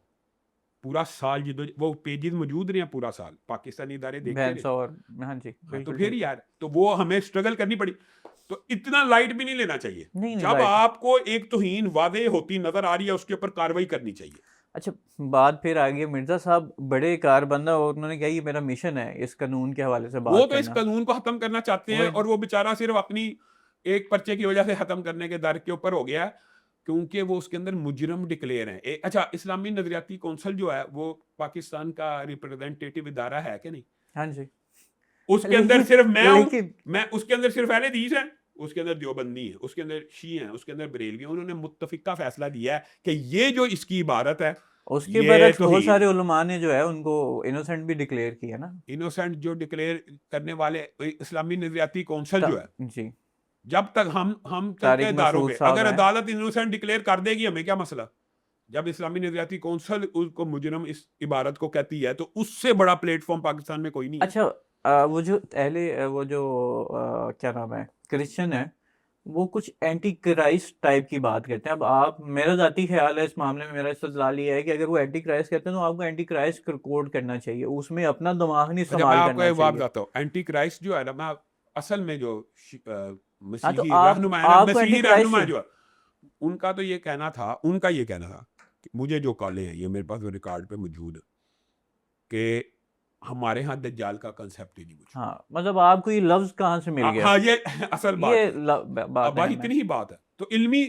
Speaker 2: پورا سال وہ پیجز موجود رہے ہیں پورا سال, پاکستانی ادارے دیکھتے رہے.
Speaker 1: اور ہاں جی
Speaker 2: تو پھر یار تو وہ ہمیں سٹرگل کرنی پڑی. تو اتنا لائٹ بھی نہیں لینا چاہیے. جب آپ کو ایک توہین واضح ہوتی نظر آ رہی ہے اس کے اوپر کاروائی کرنی چاہیے.
Speaker 1: اچھا بات پھر آگے, مرزا صاحب بڑے کار بندہ اور انہوں نے کہا یہ میرا مشن ہے اس قانون کے حوالے سے بات
Speaker 2: وہ
Speaker 1: کرنا.
Speaker 2: تو اس قانون کو ختم کرنا چاہتے ہیں, اور وہ بیچارہ صرف اپنی ایک پرچے کی وجہ سے ختم کرنے کے در کے اوپر ہو گیا, کیونکہ وہ اس کے اندر مجرم ڈکلیئر ہیں. اچھا اسلامی نظریاتی کونسل جو ہے وہ پاکستان کا ریپرزینٹیٹیو ادارہ ہے کہ نہیں؟
Speaker 1: ہاں جی.
Speaker 2: اس کے اندر صرف میں ہوں, میں اس کے اندر صرف اہل حدیث ہیں, اس کے اندر دیوبندی ہیں, اس کے اندر شیعہ ہیں, اس کے اندر بریلوی ہیں. انہوں نے متفقہ فیصلہ دیا ہے کہ یہ جو اس کی عبارت ہے,
Speaker 1: اس کے برعکس بہت سارے علماء نے جو ہے ان کو انوسنٹ بھی ڈکلیئر کیا نا.
Speaker 2: انوسنٹ جو ڈکلیئر کرنے والے اسلامی نظریاتی کونسل جو ہے,
Speaker 1: جی
Speaker 2: جب تک ہم چلتے ہیں اداروں پہ, اگر عدالت انوسنٹ ڈکلیئر کر دے گی ہمیں کیا مسئلہ. جب اسلامی نظریاتی کونسل اس کو مجرم اس عبارت کو کہتی ہے تو اس سے بڑا پلیٹ فارم پاکستان میں کوئی نہیں.
Speaker 1: اچھا وہ جو وہ جو کیا نام ہے کرسچن ہے, وہ کچھ اینٹی کرائسٹ ٹائپ کی بات کرتے ہیں. اب آپ, میرا ذاتی خیال ہے اس معاملے میں, میرا استدلال یہ ہے کہ اگر وہ اینٹی کرائسٹ کرتے ہیں تو آپ کو اینٹی کرائسٹ کوڈ کرنا چاہیے, اس میں اپنا دماغ نہیں استعمال کرنا چاہیے.
Speaker 2: میں آپ کو ایک بات بتاتا ہوں, اینٹی کرائسٹ جو ہے نا, میں اصل میں جو مسیحی رہنما جو ہے ان کا تو یہ کہنا تھا, کہ مجھے جو کالیں ہیں یہ میرے پاس ریکارڈ پہ موجود ہے کہ ہمارے ہاں دجال کا کنسیپٹ ہی نہیں موجود.
Speaker 1: ہاں مطلب آپ کو یہ لفظ کہاں سے مل گیا؟
Speaker 2: ہاں یہ اصل بات ہے, اتنی ہی بات ہے. تو علمی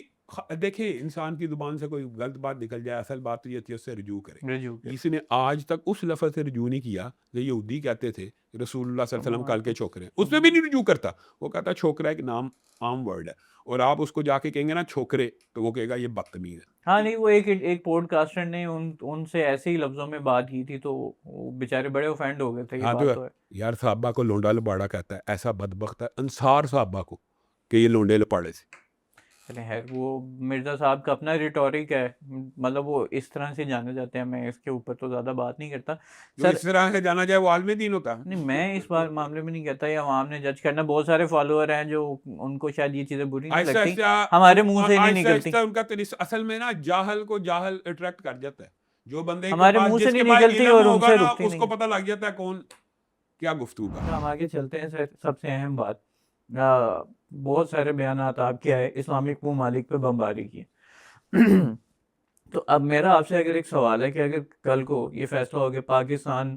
Speaker 2: دیکھیں انسان کی زبان سے کوئی غلط بات نکل جائے, اصل بات تو یہ تھی اس سے رجوع کرے. اس نے آج تک اس لفظ سے رجوع نہیں کیا جو یہودی کہتے تھے رسول اللہ صلی اللہ علیہ وسلم کل کے چھوکرے, اس میں بھی نہیں رجوع کرتا. وہ کہتا چھوکرا ایک نام عام ورڈ ہے, اور آپ اس کو جا کے کہیں گے نا چھوکرے تو وہ کہے گا یہ بدتمیز ہے.
Speaker 1: ہاں نہیں, وہ ایک پوڈ کاسٹر نے ان سے ایسے ہی لفظوں میں بات کی تھی تو وہ بیچارے بڑے اوفینڈ ہو گئے تھے.
Speaker 2: ہاں تو یار صحابہ کو لونڈا لپاڑا کہتا ہے, ایسا بدبخت ہے انصار صحابہ کو کہ یہ لونڈے لپاڑے سے.
Speaker 1: وہ مرزا صاحب کا اپنا ریٹورک ہے, مطلب وہ اس طرح سے جانے جاتے ہیں. میں اس کے اوپر تو زیادہ بات نہیں کرتا.
Speaker 2: اس طرح سے جانا جائے وہ عالم دین ہوتا ہے.
Speaker 1: نہیں میں اس بار معاملے میں نہیں کہتا, یہ عوام نے جج کرنا. بہت سارے فالوور ہیں جو ان کو شاید یہ چیزیں بری نہیں لگتی, ہمارے منہ سے نہیں نکلتی.
Speaker 2: ان کا اصل میں نا جاہل کو جاہل اٹریکٹ کر جاتا ہے. جو بندے
Speaker 1: ہمارے منہ سے نہیں نکلتی اور ان سے رکتی
Speaker 2: اس کو پتہ لگ جاتا ہے کون کیا گفتگو کا.
Speaker 1: ہم آگے چلتے ہیں. سب سے اہم بات, بہت سارے بیانات آپ کے آئے اسلامک ممالک پہ بمباری کی. تو اب میرا آپ سے اگر ایک سوال ہے کہ اگر کل کو یہ فیصلہ ہو کہ پاکستان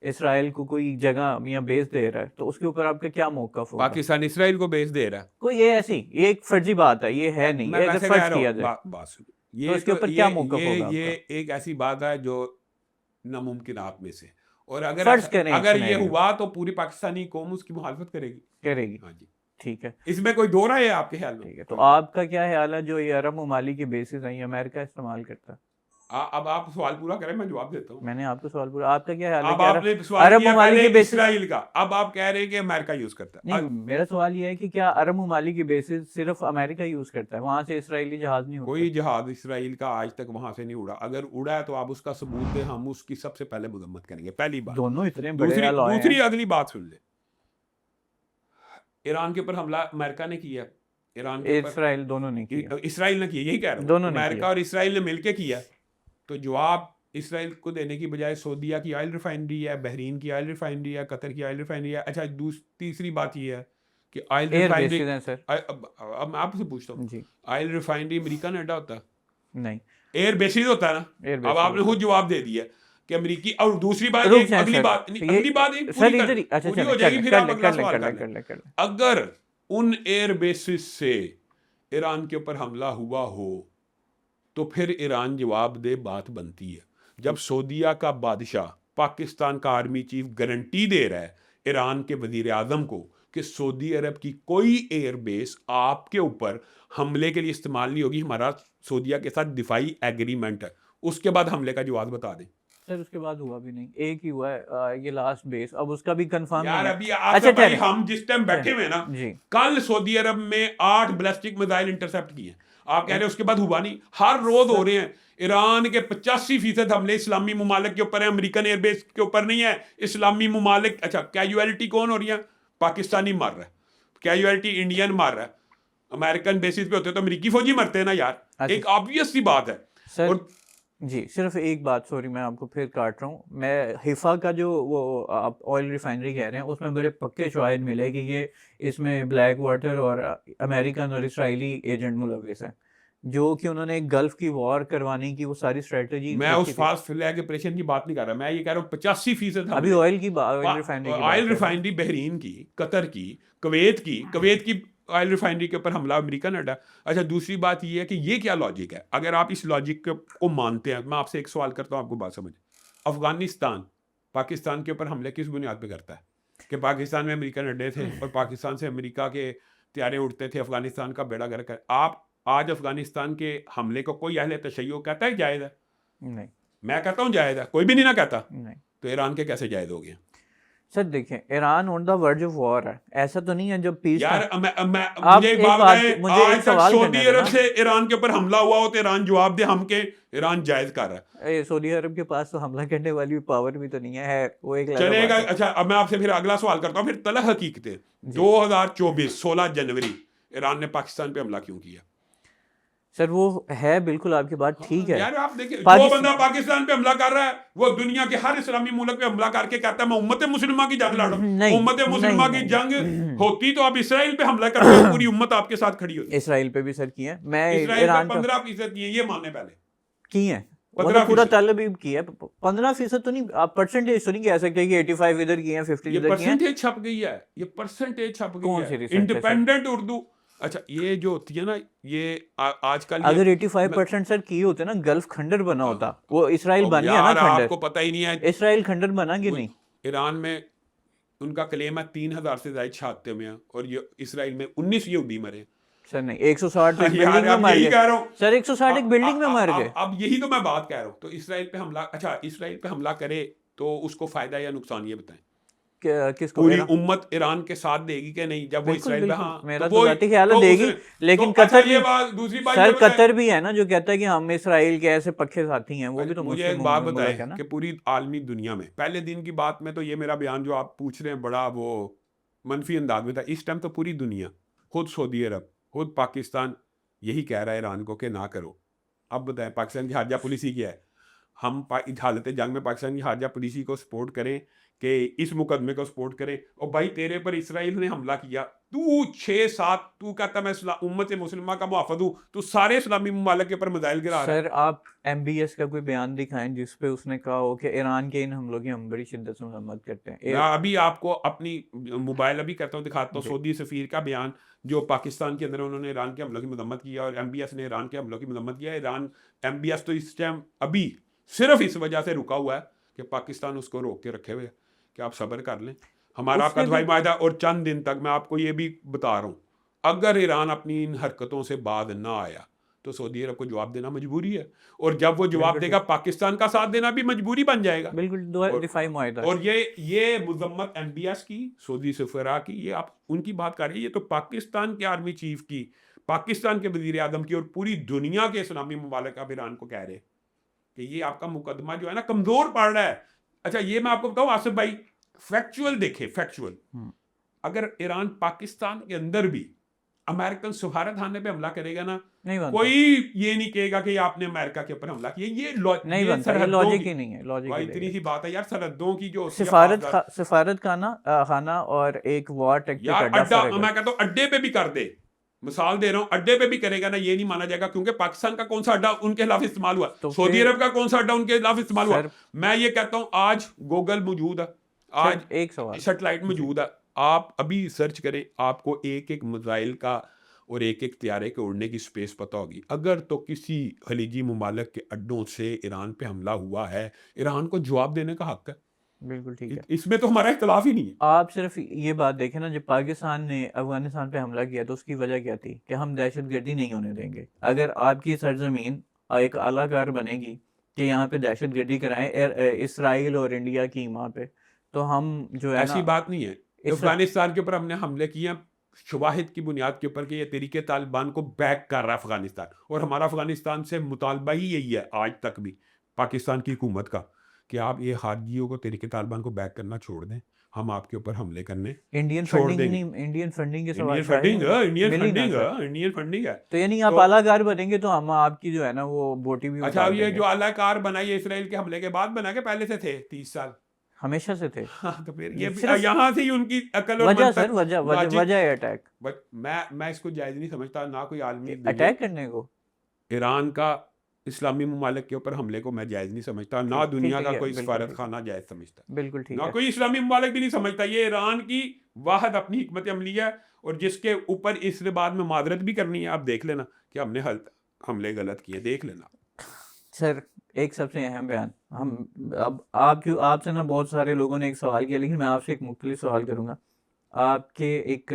Speaker 1: اسرائیل کو کوئی جگہ یا بیس دے رہا ہے تو اس کے اوپر آپ کا کیا موقف ہوگا؟
Speaker 2: پاکستان اسرائیل کو بیس دے رہا ہے
Speaker 1: کوئی یہ ایسی, یہ ایک فرضی بات ہے, یہ ہے نہیں, اگر فرض کیا جائے
Speaker 2: یہ
Speaker 1: اس کے اوپر کیا موقف ہوگا؟
Speaker 2: یہ ایک ایسی بات ہے جو ناممکنات میں سے, اور اگر یہ ہوا تو پوری پاکستانی قوم اس کی مخالفت کرے گی. ہاں جی
Speaker 1: ٹھیک ہے,
Speaker 2: اس میں کوئی دو رائے ہے آپ کے خیال میں؟
Speaker 1: ٹھیک ہے. تو آپ کا کیا خیال ہے جو یہ عرب ممالک کی بیسز ہیں یہ امریکہ استعمال کرتا ہے؟
Speaker 2: اب آپ سوال پورا کریں, میں جواب دیتا ہوں.
Speaker 1: میں نے آپ کو سوال پورا, آپ کا کیا خیال ہے؟
Speaker 2: اب آپ نے سوال کیا پہلے اسرائیل کا, اب آپ کہہ رہے ہیں کہ امریکہ یوز کرتا ہے.
Speaker 1: نہیں, میرا سوال یہ ہے کہ کیا عرب ممالک کی بیسز صرف امریکہ یوز کرتا ہے, وہاں سے اسرائیلی جہاز نہیں ہوتا؟
Speaker 2: کوئی جہاز اسرائیل کا آج تک وہاں سے نہیں اڑا. اگر اڑا ہے تو آپ اس کا ثبوت دیں, ہم اس کی سب سے پہلے مذمت کریں گے. پہلی بات.
Speaker 1: دونوں اتنے بڑے.
Speaker 2: دوسری اگلی بات سن لیں, ایران کے اوپر حملہ امریکہ نے کیا, ایران کے
Speaker 1: اسرائیل دونوں نے کیا.
Speaker 2: اسرائیل نے کیا, یہی کہہ رہا ہوں, امریکہ اور اسرائیل نے مل کے کیا. تو جواب اسرائیل کو دینے کی بجائے سعودیہ کی آئل ریفائنری ہے, بحرین کی آئل ریفائنری ہے, قطر کی آئل ریفائنری ہے. اچھا تیسری بات یہ ہے کہ آئل ریفائنری, اب میں آپ سے پوچھتا ہوں, آئل ریفائنری امریکہ نے اڈا ہوتا ہے؟
Speaker 1: نہیں,
Speaker 2: ایئر بیسز ہوتا ہے نا. اب آپ نے خود جواب دے دیا. کہ امریکی, اور دوسری بات
Speaker 1: رک
Speaker 2: ایک
Speaker 1: جائیں
Speaker 2: اگلی
Speaker 1: سر,
Speaker 2: بات نہیں,
Speaker 1: یہ
Speaker 2: اگلی بات ایک
Speaker 1: سر
Speaker 2: پوری
Speaker 1: ادھر ہی, اچھا
Speaker 2: پوری ہو
Speaker 1: چلیں
Speaker 2: جائے گی,
Speaker 1: چلیں
Speaker 2: پھر
Speaker 1: کر
Speaker 2: آپ
Speaker 1: لیں
Speaker 2: اگلا
Speaker 1: کر لیں
Speaker 2: سوال
Speaker 1: کر
Speaker 2: کر
Speaker 1: لیں
Speaker 2: لیں.
Speaker 1: کر لیں کر لیں.
Speaker 2: اگر ان ایئر بیسز سے ایران کے اوپر حملہ ہوا ہو تو پھر ایران جواب دے, بات بنتی ہے. جب سعودیہ کا بادشاہ پاکستان کا آرمی چیف گارنٹی دے رہا ہے ایران کے وزیر اعظم کو کہ سعودی عرب کی کوئی ایئر بیس آپ کے اوپر حملے کے لیے استعمال نہیں ہوگی, ہمارا سعودیہ کے ساتھ دفاعی ایگریمنٹ ہے, اس کے بعد حملے کا جواز بتا دیں.
Speaker 1: سر اس کے بعد ہوا بھی نہیں, ایک ہی ہوا ہے یہ لاسٹ بیس, اب اس کا بھی کنفرم
Speaker 2: یار
Speaker 1: نہیں ہے.
Speaker 2: ابھی
Speaker 1: اچھا
Speaker 2: آصف بھائی
Speaker 1: چلیں
Speaker 2: ہم جس ٹائم بیٹھے ہوئے نا,
Speaker 1: جی
Speaker 2: کل سعودی عرب میں 8 بیلسٹک میزائل انٹرسپٹ کیے ہیں, آپ کہہ رہے ہیں اس کے بعد ہوا نہیں, ہر روز ہو رہے ہیں. ایران کے 85% حملے اسلامی ممالک کے اوپر ہیں, امریکن ایئر بیس کے اوپر نہیں ہے. اسلامی ممالک, اچھا کیجویلٹی کون ہو رہی ہے؟ پاکستانی مار رہا ہے, کیجویلٹی انڈین مار رہا ہے. امریکن بیسز پہ ہوتے تو امریکی فوجی مرتے ہیں نا یار, ایک آبویس سی بات ہے.
Speaker 1: سر
Speaker 2: اور
Speaker 1: جی صرف ایک بات, سوری میں آپ کو پھر کاٹ رہا ہوں, میں حفا کا جو وہ آپ آئل ریفائنری کہہ رہے ہیں اس میں بڑے پکے شواہد ملے کہ یہ اس میں بلیک واٹر اور امریکن اور اسرائیلی ایجنٹ ملوث ہیں, جو کہ انہوں نے گلف کی وار کروانے کی وہ ساری اسٹریٹجی
Speaker 2: میں
Speaker 1: رکھی
Speaker 2: اس
Speaker 1: تھی.
Speaker 2: فاسٹ فلیگ آپریشن کی بات نہیں کر رہا, میں یہ کہہ رہا ہوں 85%
Speaker 1: ابھی آئل کی آئل ریفائنری کی
Speaker 2: آئل
Speaker 1: بات
Speaker 2: ریفائنری بحرین کی, قطر کی, کویت کی آئل ریفائنری کے اوپر حملہ امریکہ نے ڈا. اچھا دوسری بات یہ ہے کہ یہ کیا لاجک ہے, اگر آپ اس لاجک کو مانتے ہیں, میں آپ سے ایک سوال کرتا ہوں, آپ کو بات سمجھ. افغانستان پاکستان کے اوپر حملے کس بنیاد پہ کرتا ہے؟ کہ پاکستان میں امریکن اڈے تھے اور پاکستان سے امریکہ کے طیارے اڑتے تھے, افغانستان کا بیڑا گرک ہے. آپ آج افغانستان کے حملے کو کوئی اہل تشیع کہتا ہے جائز ہے؟
Speaker 1: نہیں,
Speaker 2: میں کہتا ہوں جائز ہے, کوئی بھی نہیں نہ کہتا.
Speaker 1: نہیں
Speaker 2: تو ایران کے کیسے جائز ہو گیا؟
Speaker 1: سر دیکھیں ایران آن دا ورج آف وار ہے, ایسا تو نہیں ہے جب پیس
Speaker 2: یار
Speaker 1: آپ
Speaker 2: مجھے ایک
Speaker 1: ایک
Speaker 2: بات
Speaker 1: بات
Speaker 2: بتائیں,
Speaker 1: مجھے ایک
Speaker 2: آج تک
Speaker 1: سوال
Speaker 2: سعودی
Speaker 1: کرنے دیں
Speaker 2: عرب
Speaker 1: نا,
Speaker 2: سے ایران کے اوپر حملہ ہوا ہو تو ایران جواب دے ہم کہ ایران جائز کر رہا ہے.
Speaker 1: سعودی عرب کے پاس تو حملہ کرنے والی پاور بھی تو نہیں ہے, وہ ایک لگا
Speaker 2: چلے گا.
Speaker 1: بات ہے.
Speaker 2: اچھا اب میں آپ سے پھر اگلا سوال کرتا ہوں, پھر تلخ حقیقتیں. 2024 16 جنوری ایران نے پاکستان پہ حملہ کیوں کیا؟
Speaker 1: سر وہ ہے بالکل آپ کی بات ٹھیک ہے,
Speaker 2: یار آپ دیکھیں, جو بندہ پاکستان پہ حملہ کر رہا ہے وہ دنیا کے ہر اسلامی ملک پہ حملہ کر کے کہتا ہے میں امت مسلمہ کی جنگ لڑوں. امت مسلمہ کی جنگ ہوتی تو آپ اسرائیل پہ حملہ کرتے ہو, پوری امت آپ کے ساتھ کھڑی ہوتی.
Speaker 1: اسرائیل پہ بھی سر کی ہے, میں
Speaker 2: اسرائیل
Speaker 1: ایران
Speaker 2: پہ
Speaker 1: کا
Speaker 2: 15% کی ہے, یہ ماننے پہلے
Speaker 1: کی ہے, وہ تو پورا تل ابیب کی ہے. 15% تو نہیں, آپ پرسنٹیج تو نہیں کہہ سکتے کہ 85 ادھر کی ہیں 50
Speaker 2: یہ
Speaker 1: ادھر کی ہیں.
Speaker 2: پرسنٹیج چھپ گئی ہے, یہ پرسنٹیج چھپ گئی
Speaker 1: کون
Speaker 2: ہے
Speaker 1: سی ریسرچ ہے
Speaker 2: انڈیپینڈنٹ اردو. اچھا یہ جو ہوتی ہے نا, یہ آج کل
Speaker 1: اگر 85% سر کی ہوتے نا گلف کھنڈر بنا ہوتا, وہ اسرائیل بن گیا نا
Speaker 2: یار آپ
Speaker 1: کھنڈر,
Speaker 2: کو پتہ ہی نہیں ہے
Speaker 1: اسرائیل کھنڈر بنا کہ نہیں.
Speaker 2: ایران میں ان کا کلیم ہے 3000 سے زائد شہادتیں ہوئے ہیں, اور یہ اسرائیل میں 19 یہودی مرے.
Speaker 1: سر نہیں, 160 تو ایک
Speaker 2: یار
Speaker 1: بلڈنگ میں
Speaker 2: اب
Speaker 1: مر
Speaker 2: یہی
Speaker 1: گئے
Speaker 2: کہہ رہا ہوں
Speaker 1: سر, 160 ایک بلڈنگ میں مر گئے.
Speaker 2: اب یہی تو میں بات کہہ رہا ہوں. تو اسرائیل پہ حملہ, اچھا اسرائیل پہ حملہ کرے تو اس کو فائدہ یا نقصان یہ بتائیں.
Speaker 1: کس کو,
Speaker 2: پوری امت ایران کے ساتھ دے گی کہ نہیں جب وہ اسرائیل پہ. ہاں
Speaker 1: میرا تو ذاتی خیال ہے دے گی, لیکن قطر بھی,
Speaker 2: دوسری بات
Speaker 1: سر قطر بھی ہے نا جو کہتا ہے کہ ہم اسرائیل کے ایسے پکے ساتھی ہیں, وہ بھی تو
Speaker 2: مجھے ایک
Speaker 1: مسلم
Speaker 2: بات
Speaker 1: ملک ہے نا.
Speaker 2: بتائیں کہ پوری عالمی دنیا میں پہلے دن کی بات میں تو یہ میرا بیان جو آپ پوچھ رہے ہیں بڑا وہ منفی انداز میں تھا. اس ٹائم تو پوری دنیا, خود سعودی عرب, خود پاکستان یہی کہہ رہا ہے ایران کو کہ نہ کرو. اب بتائیں پاکستان کی خارجہ پالیسی کیا ہے؟ ہم حالت جنگ میں پاکستان کی خارجہ پالیسی کو سپورٹ کریں کہ اس مقدمے کو سپورٹ کریں. اور بھائی تیرے پر اسرائیل نے حملہ کیا, تو 6-7 تو کہتا میں امت مسلمہ کا محافظ ہوں, تو سارے اسلامی ممالک کے اوپر میزائل گرا رہا ہے.
Speaker 1: سر آپ ایم بی ایس کا کوئی بیان دکھائیں جس پہ اس نے کہا ہو کہ ایران کے ان حملوں کی ہم بڑی شدت سے مذمت کرتے ہیں.
Speaker 2: میں ابھی آپ کو اپنی موبائل ابھی کرتا ہوں, دکھاتا ہوں سعودی سفیر کا بیان جو پاکستان کے اندر انہوں نے ایران کے حملوں کی مذمت کیا, اور ایم بی ایس نے ایران کے حملوں کی مذمت کیا. ایران ایم بی ایس تو اس ٹائم ابھی صرف اس وجہ سے رکا ہوا ہے کہ پاکستان اس کو روک کے رکھے ہوئے کہ آپ صبر کر لیں, ہمارا آپ کا دفاعی معاہدہ. اور چند دن تک میں آپ کو یہ بھی بتا رہا ہوں, اگر ایران اپنی ان حرکتوں سے بعد نہ آیا تو سعودی عرب کو جواب دینا مجبوری ہے, اور جب وہ جواب دے گا پاکستان کا ساتھ دینا بھی مجبوری بن جائے گا.
Speaker 1: بالکل دفاعی معاہدہ.
Speaker 2: اور یہ مذمت ایم بی ایس کی, سعودی سفراء کی, یہ آپ ان کی بات کر رہی ہے, یہ تو پاکستان کے آرمی چیف کی, پاکستان کے وزیر اعظم کی, اور پوری دنیا کے اسلامی ممالک اب ایران کو کہہ رہے کہ یہ آپ کا مقدمہ جو ہے نا کمزور پڑ رہا ہے. اچھا یہ میں آپ کو بتاؤں آصف بھائی, فیکچول دیکھیں, فیکچول, اگر ایران پاکستان کے اندر بھی امریکن سفارت خانے پہ حملہ کرے گا نا, کوئی یہ نہیں کہے گا کہ آپ نے امریکہ کے اوپر حملہ کیا. یہ
Speaker 1: نہیں بنتا, یہ لاجک ہی نہیں ہے. لاجک
Speaker 2: اتنی سی بات ہے یار, سرحدوں کی جو
Speaker 1: سفارت خانہ اور ایک وار ٹیکٹک
Speaker 2: یار اڈا, میں کہتا ہوں اڈے پہ بھی کر دے, مثال دے رہا ہوں, اڈے پہ بھی کرے گا نا, یہ نہیں مانا جائے گا, کیونکہ پاکستان کا کون سا اڈا ان کے خلاف استعمال ہوا,
Speaker 1: تو
Speaker 2: سعودی
Speaker 1: پھر
Speaker 2: عرب کا کون سا اڈا ان کے خلاف استعمال ہوا.
Speaker 1: سر
Speaker 2: میں یہ کہتا ہوں آج گوگل موجود ہے, آج
Speaker 1: سر ایک سوال
Speaker 2: سیٹلائٹ
Speaker 1: جی
Speaker 2: موجود ہے, آپ ابھی سرچ کریں, آپ کو ایک ایک میزائل کا اور ایک ایک طیارے کے اڑنے کی سپیس پتہ ہوگی. اگر تو کسی خلیجی ممالک کے اڈوں سے ایران پہ حملہ ہوا ہے, ایران کو جواب دینے کا حق ہے,
Speaker 1: بالکل ٹھیک ہے.
Speaker 2: اس میں تو ہمارا اختلاف ہی نہیں ہے.
Speaker 1: آپ صرف یہ بات دیکھیں نا, جب پاکستان نے افغانستان پہ حملہ کیا تو اس کی وجہ کیا تھی کہ ہم دہشت گردی نہیں ہونے دیں گے. اگر آپ کی سرزمین ایک اعلیٰ کار بنے گی کہ یہاں پہ دہشت گردی کرائیں اسرائیل اور انڈیا کی وہاں پہ, تو ہم جو ہے
Speaker 2: ایسی
Speaker 1: نا
Speaker 2: بات نہیں ہے. افغانستان کے اوپر ہم نے حملے کیے شواہد کی بنیاد کے اوپر کہ یہ تحریک طالبان کو بیک کر رہا ہے افغانستان, اور ہمارا افغانستان سے مطالبہ ہی یہی ہے آج تک بھی پاکستان کی حکومت کا کہ آپ یہ خارجیوں کو تحریک طالبان کو بیک کرنا چھوڑ دیں, ہم آپ کے اوپر حملے کرنے
Speaker 1: انڈین
Speaker 2: چھوڑ
Speaker 1: فنڈنگ
Speaker 2: دیں گے.
Speaker 1: نہیں, انڈین فنڈنگ کے
Speaker 2: انڈین
Speaker 1: سوال
Speaker 2: فنڈنگ ہے, انڈین
Speaker 1: ملی نا
Speaker 2: فنڈنگ
Speaker 1: سر,
Speaker 2: ہے, انڈین فنڈنگ ہے.
Speaker 1: تو یعنی آپ
Speaker 2: تو
Speaker 1: اعلیٰ کار بنیں گے تو ہم آپ کی جو ہے نا وہ بوٹی بھی
Speaker 2: اچھا,
Speaker 1: اتار
Speaker 2: یہ
Speaker 1: دیں گے.
Speaker 2: جو اعلی کار بنائی ہے اسرائیل کے حملے کے بعد بنا کے پہلے سے تھے 30 سال,
Speaker 1: ہمیشہ سے تھے.
Speaker 2: ہاں, تو پھر یہ
Speaker 1: صرف
Speaker 2: یہاں سے ہی ان کی عقل اور
Speaker 1: وجہ
Speaker 2: منطق
Speaker 1: سر وجہ
Speaker 2: لاجک.
Speaker 1: ہے اٹیک,
Speaker 2: میں اس کو جائز نہیں سمجھتا, نہ کوئی عالمی دنیا
Speaker 1: اٹیک کرنے کو.
Speaker 2: ایران کا اسلامی ممالک کے اوپر حملے کو میں جائز نہیں سمجھتا, نہ
Speaker 1: ٹھیک
Speaker 2: دنیا کا
Speaker 1: ہے,
Speaker 2: کوئی
Speaker 1: بالکل
Speaker 2: سفارت
Speaker 1: ٹھیک
Speaker 2: خانہ جائز سمجھتا,
Speaker 1: ہے, بالکل ٹھیک
Speaker 2: نہ
Speaker 1: ہے.
Speaker 2: کوئی اسلامی ممالک بھی نہیں سمجھتا. یہ ایران کی واحد اپنی حکمت عملی ہے, اور جس کے اوپر اس نے بعد میں معذرت بھی کرنی ہے. آپ دیکھ لینا کہ ہم نے حملے غلط کیے, دیکھ لینا.
Speaker 1: سر ایک سب سے اہم بیان, ہم اب آپ سے نا بہت سارے لوگوں نے ایک سوال کیا, لیکن میں آپ سے ایک مختلف سوال کروں گا. آپ کے ایک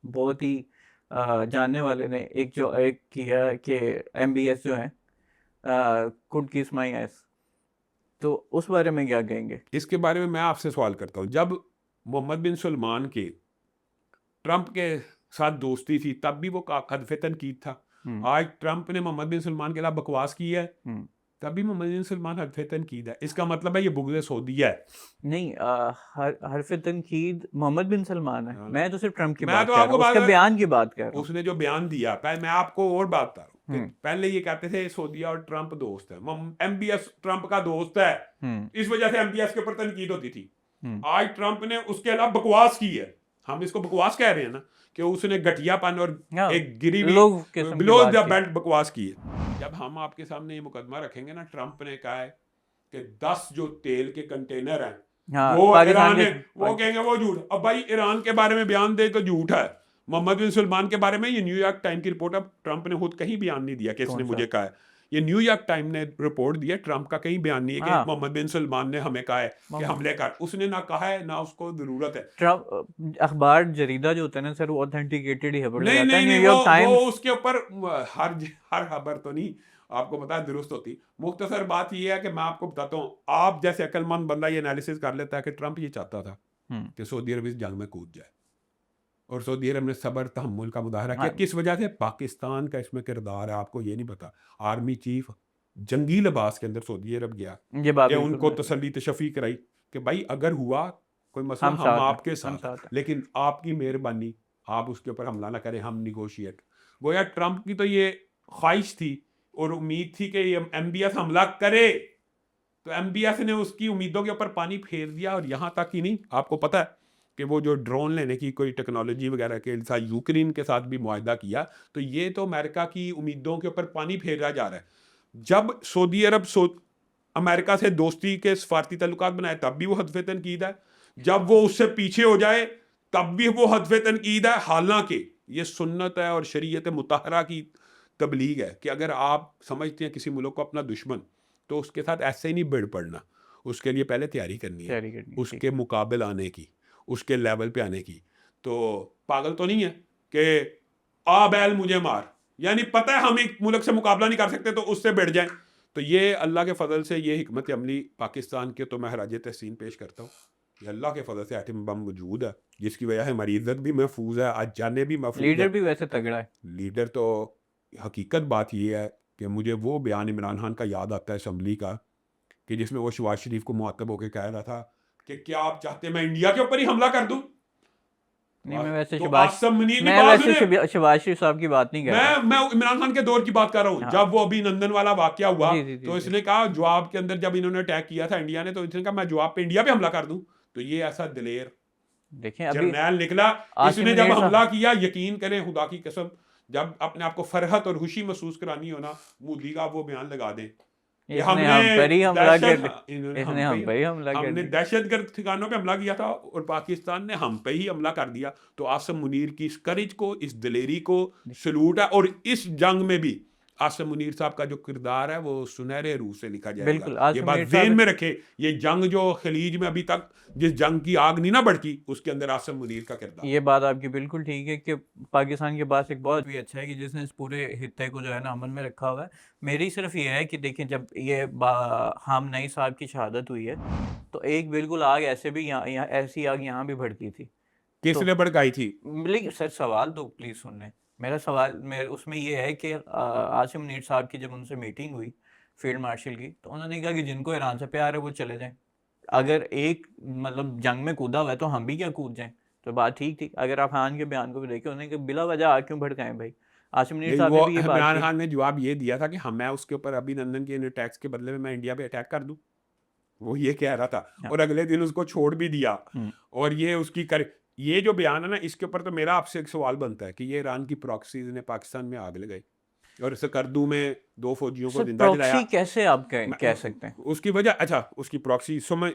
Speaker 1: بہت ہی جاننے والے نے ایک کیا کہ ایم بی ایس جو ہیں کڈ کس مائی ایس, تو اس بارے میں کیا کہیں گے؟
Speaker 2: اس کے بارے میں آپ سے سوال کرتا ہوں. جب محمد بن سلمان کی ٹرمپ کے ساتھ دوستی تھی تب بھی وہ ہدف تنقید تھا. آج ٹرمپ نے محمد بن سلمان کے خلاف بکواس کی ہے, تب بھی محمد بن سلمان حرف تنقید ہے. اس کا مطلب ہے یہ بغض سعودیہ ہے.
Speaker 1: نہیں, حرف تنقید محمد بن سلمان ہے, میں تو صرف ٹرمپ کی
Speaker 2: میں
Speaker 1: بات
Speaker 2: تو
Speaker 1: کر
Speaker 2: آپ
Speaker 1: رہا
Speaker 2: کو
Speaker 1: ہوں, اس کے بیان کی بات کر رہا
Speaker 2: اس نے جو بیان دیا, میں آپ کو اور بات بتا رہا ہوں.
Speaker 1: ہوں.
Speaker 2: پہلے یہ کہتے تھے سعودیہ اور ٹرمپ دوست ہے, ایم بی ایس ٹرمپ کا دوست ہے, اس وجہ سے ایم بی ایس کے اوپر تنقید ہوتی تھی. آج ٹرمپ نے اس کے خلاف بکواس کی ہے, ہم اس کو بکواس کہہ رہے ہیں نا, کہ اس نے گھٹیا پن اور ایک گری ہوئی بلو دا بیلٹ بکواس کی ہے. جب ہم آپ کے سامنے یہ مقدمہ رکھیں گے نا, ٹرمپ نے کہا ہے کہ 10 جو تیل کے کنٹینر ہیں وہ ایران نے, وہ کہیں گے وہ جھوٹ. اب بھائی ایران کے بارے میں بیان دے تو جھوٹ ہے, محمد بن سلمان کے بارے میں یہ نیو یارک ٹائم کی رپورٹ, اب ٹرمپ نے خود کہیں بیان نہیں دیا کہ اس نے مجھے کہا ہے, یہ نیو یارک ٹائم نے رپورٹ دی ہے, ٹرمپ کا کہیں بیان نہیں ہے کہ محمد بن سلمان نے ہمیں کہا ہے کہ حملے کر. اس نے نہ کہا ہے نہ اس کو ضرورت ہے.
Speaker 1: اخبار جریدہ جو ہوتا ہے نا سر, وہ اوتھینٹیکیٹڈ ہی خبر
Speaker 2: نہیں
Speaker 1: جاتا ہے.
Speaker 2: نہیں
Speaker 1: نیو
Speaker 2: نہیں,
Speaker 1: یارک ٹائمز
Speaker 2: وہ اس کے اوپر ہر خبر تو نہیں آپ کو بتا درست ہوتی. مختصر بات یہ ہے کہ میں آپ کو بتاتا ہوں, آپ جیسے عقل مند بندہ یہ انالیسس کر لیتا ہے کہ ٹرمپ یہ چاہتا تھا کہ سعودی عرب اس جنگ میں کود جائے, اور سعودی عرب نے صبر تحمل کا مظاہرہ کیا. کس وجہ سے؟ پاکستان کا اس میں کردار ہے, آپ کو یہ نہیں پتا. آرمی چیف جنگی لباس کے اندر سعودی عرب گیا, کہ ان کو تسلی تشفی کرائی کہ بھائی اگر ہوا کوئی مسئلہ ہم آپ کے ساتھ, لیکن آپ کی مہربانی آپ اس کے اوپر حملہ نہ کریں, ہم نیگوشیٹ. گویا ٹرمپ کی تو یہ خواہش تھی اور امید تھی کہ یہ ایم بی ایس حملہ کرے, تو ایم بی ایس نے اس کی امیدوں کے اوپر پانی پھیر دیا. اور یہاں تک ہی نہیں, آپ کو پتہ ہے کہ وہ جو ڈرون لینے کی کوئی ٹیکنالوجی وغیرہ کے ساتھ یوکرین کے ساتھ بھی معاہدہ کیا, تو یہ تو امریکہ کی امیدوں کے اوپر پانی پھیرا جا رہا ہے. جب سعودی عرب امریکہ سے دوستی کے سفارتی تعلقات بنائے تب بھی وہ ہدف تنقید ہے, جب وہ اس سے پیچھے ہو جائے تب بھی وہ ہدف تنقید ہے. حالانکہ یہ سنت ہے اور شریعت مطہرہ کی تبلیغ ہے کہ اگر آپ سمجھتے ہیں کسی ملک کو اپنا دشمن, تو اس کے ساتھ ایسے ہی نہیں بڑھ پڑنا, اس کے لیے پہلے تیاری کرنی ہے, اس کے مقابل آنے کی, اس کے لیول پہ آنے کی. تو پاگل تو نہیں ہے کہ آ بیل مجھے مار, یعنی پتہ ہے ہم ایک ملک سے مقابلہ نہیں کر سکتے تو اس سے بڑھ جائیں. تو یہ اللہ کے فضل سے یہ حکمت عملی پاکستان کے تو میں خراج تحسین پیش کرتا ہوں. یہ اللہ کے فضل سے ایٹم بم موجود ہے, جس کی وجہ سے ہماری عزت بھی محفوظ ہے, آج جانے بھی محفوظ ہے.
Speaker 1: لیڈر بھی ویسے تگڑا ہے.
Speaker 2: لیڈر تو حقیقت بات یہ ہے کہ مجھے وہ بیان عمران خان کا یاد آتا ہے اسمبلی کا, کہ جس میں وہ شہباز شریف کو مخاطب ہو کے کہہ رہا تھا کہ کیا آپ چاہتے میں انڈیا کے اوپر ہی حملہ کر دوں.
Speaker 1: نہیں, میں ویسے شہباز شریف صاحب کی بات نہیں کر رہا,
Speaker 2: میں عمران خان کے دور کی بات کر رہا ہوں. جب وہ ابھی نندن والا واقعہ ہوا تو اس نے کہا جواب کے اندر, جب انہوں نے اٹیک کیا تھا انڈیا نے, تو اس نے کہا میں جواب پہ انڈیا پہ حملہ کر دوں. تو یہ ایسا دلیر
Speaker 1: دیکھیں
Speaker 2: جرنیل نکلا, اس نے جب حملہ کیا, یقین کریں خدا کی قسم, جب اپنے آپ کو فرحت اور خوشی محسوس کرانی ہو نا، مودی کا وہ بیان لگا دیں کہ
Speaker 1: اس
Speaker 2: ہم
Speaker 1: نے
Speaker 2: نے
Speaker 1: ہم پر ہی حملہ کر دیا،
Speaker 2: انہوں نے
Speaker 1: اس
Speaker 2: ہم
Speaker 1: نے
Speaker 2: پہ
Speaker 1: ہم پر ہی حملہ
Speaker 2: ہم
Speaker 1: کر
Speaker 2: نے
Speaker 1: دیا۔
Speaker 2: دہشت گرد ٹھکانوں پہ حملہ کیا تھا اور پاکستان نے ہم پہ ہی حملہ کر دیا. تو عاصم منیر کی اس کرج کو، اس دلیری کو سلوٹ ہے. اور اس جنگ میں بھی عاصم منیر صاحب کا جو کردار ہے وہ سنہرے روح سے لکھا جائے گا.
Speaker 1: بالکل،
Speaker 2: یہ
Speaker 1: عاصم
Speaker 2: بات
Speaker 1: منیر صاحب
Speaker 2: ذہن میں رکھے. یہ جنگ جو خلیج میں ابھی تک جس جنگ کی آگ نہیں نہ بڑھتی، اس کے اندر عاصم منیر کا کردار.
Speaker 1: یہ بات آپ کی بالکل ٹھیک ہے کہ پاکستان کے پاس ایک بہت بھی اچھا ہے کہ جس نے اس پورے خطے کو جو ہے نا امن میں رکھا ہوا ہے. میری صرف یہ ہے کہ دیکھیں جب یہ حام نئی صاحب کی شہادت ہوئی ہے تو ایک بالکل آگ ایسے بھی ایسی آگ یہاں بھی بھڑکی تھی.
Speaker 2: کس نے بھڑکائی تھی؟
Speaker 1: لیکن سر سوال تو پلیز سن لیں. میرا سوال اس میں یہ ہے کہ عاصم منیر صاحب کی جب ان سے میٹنگ ہوئی فیلڈ مارشل کی، تو انہوں نے کہا کہ جن کو ایران سے پیار ہے وہ چلے جائیں. اگر ایک مطلب جنگ میں کودا ہوا ہے تو ہم بھی کیا کود جائیں؟ تو بات ٹھیک تھی. اگر آپ خان کے بیان کو بھی دیکھیں، انہوں نے کہا بلا وجہ آگ کیوں بھڑکائیں بھائی. عاصم منیر صاحب نے
Speaker 2: وہ
Speaker 1: بھی یہ بات
Speaker 2: عمران
Speaker 1: کی.
Speaker 2: خان نے جواب یہ دیا تھا کہ میں اس کے اوپر ابھی نندن کے اٹیکس کے بدلے میں انڈیا پہ اٹیک کر دوں. وہ یہ کہہ رہا تھا اور اگلے دن اس کو چھوڑ بھی دیا. اور یہ اس کی یہ جو بیان ہے نا، اس کے اوپر تو میرا آپ سے ایک سوال بنتا ہے کہ یہ ایران کی پراکسیز نے پاکستان میں آگ لگائی اور سکردو میں 2 فوجیوں کو زندہ جلایا.
Speaker 1: پراکسی کیسے آپ کہہ سکتے ہیں؟
Speaker 2: اس کی وجہ اچھا اس کی پراکسی سمجھ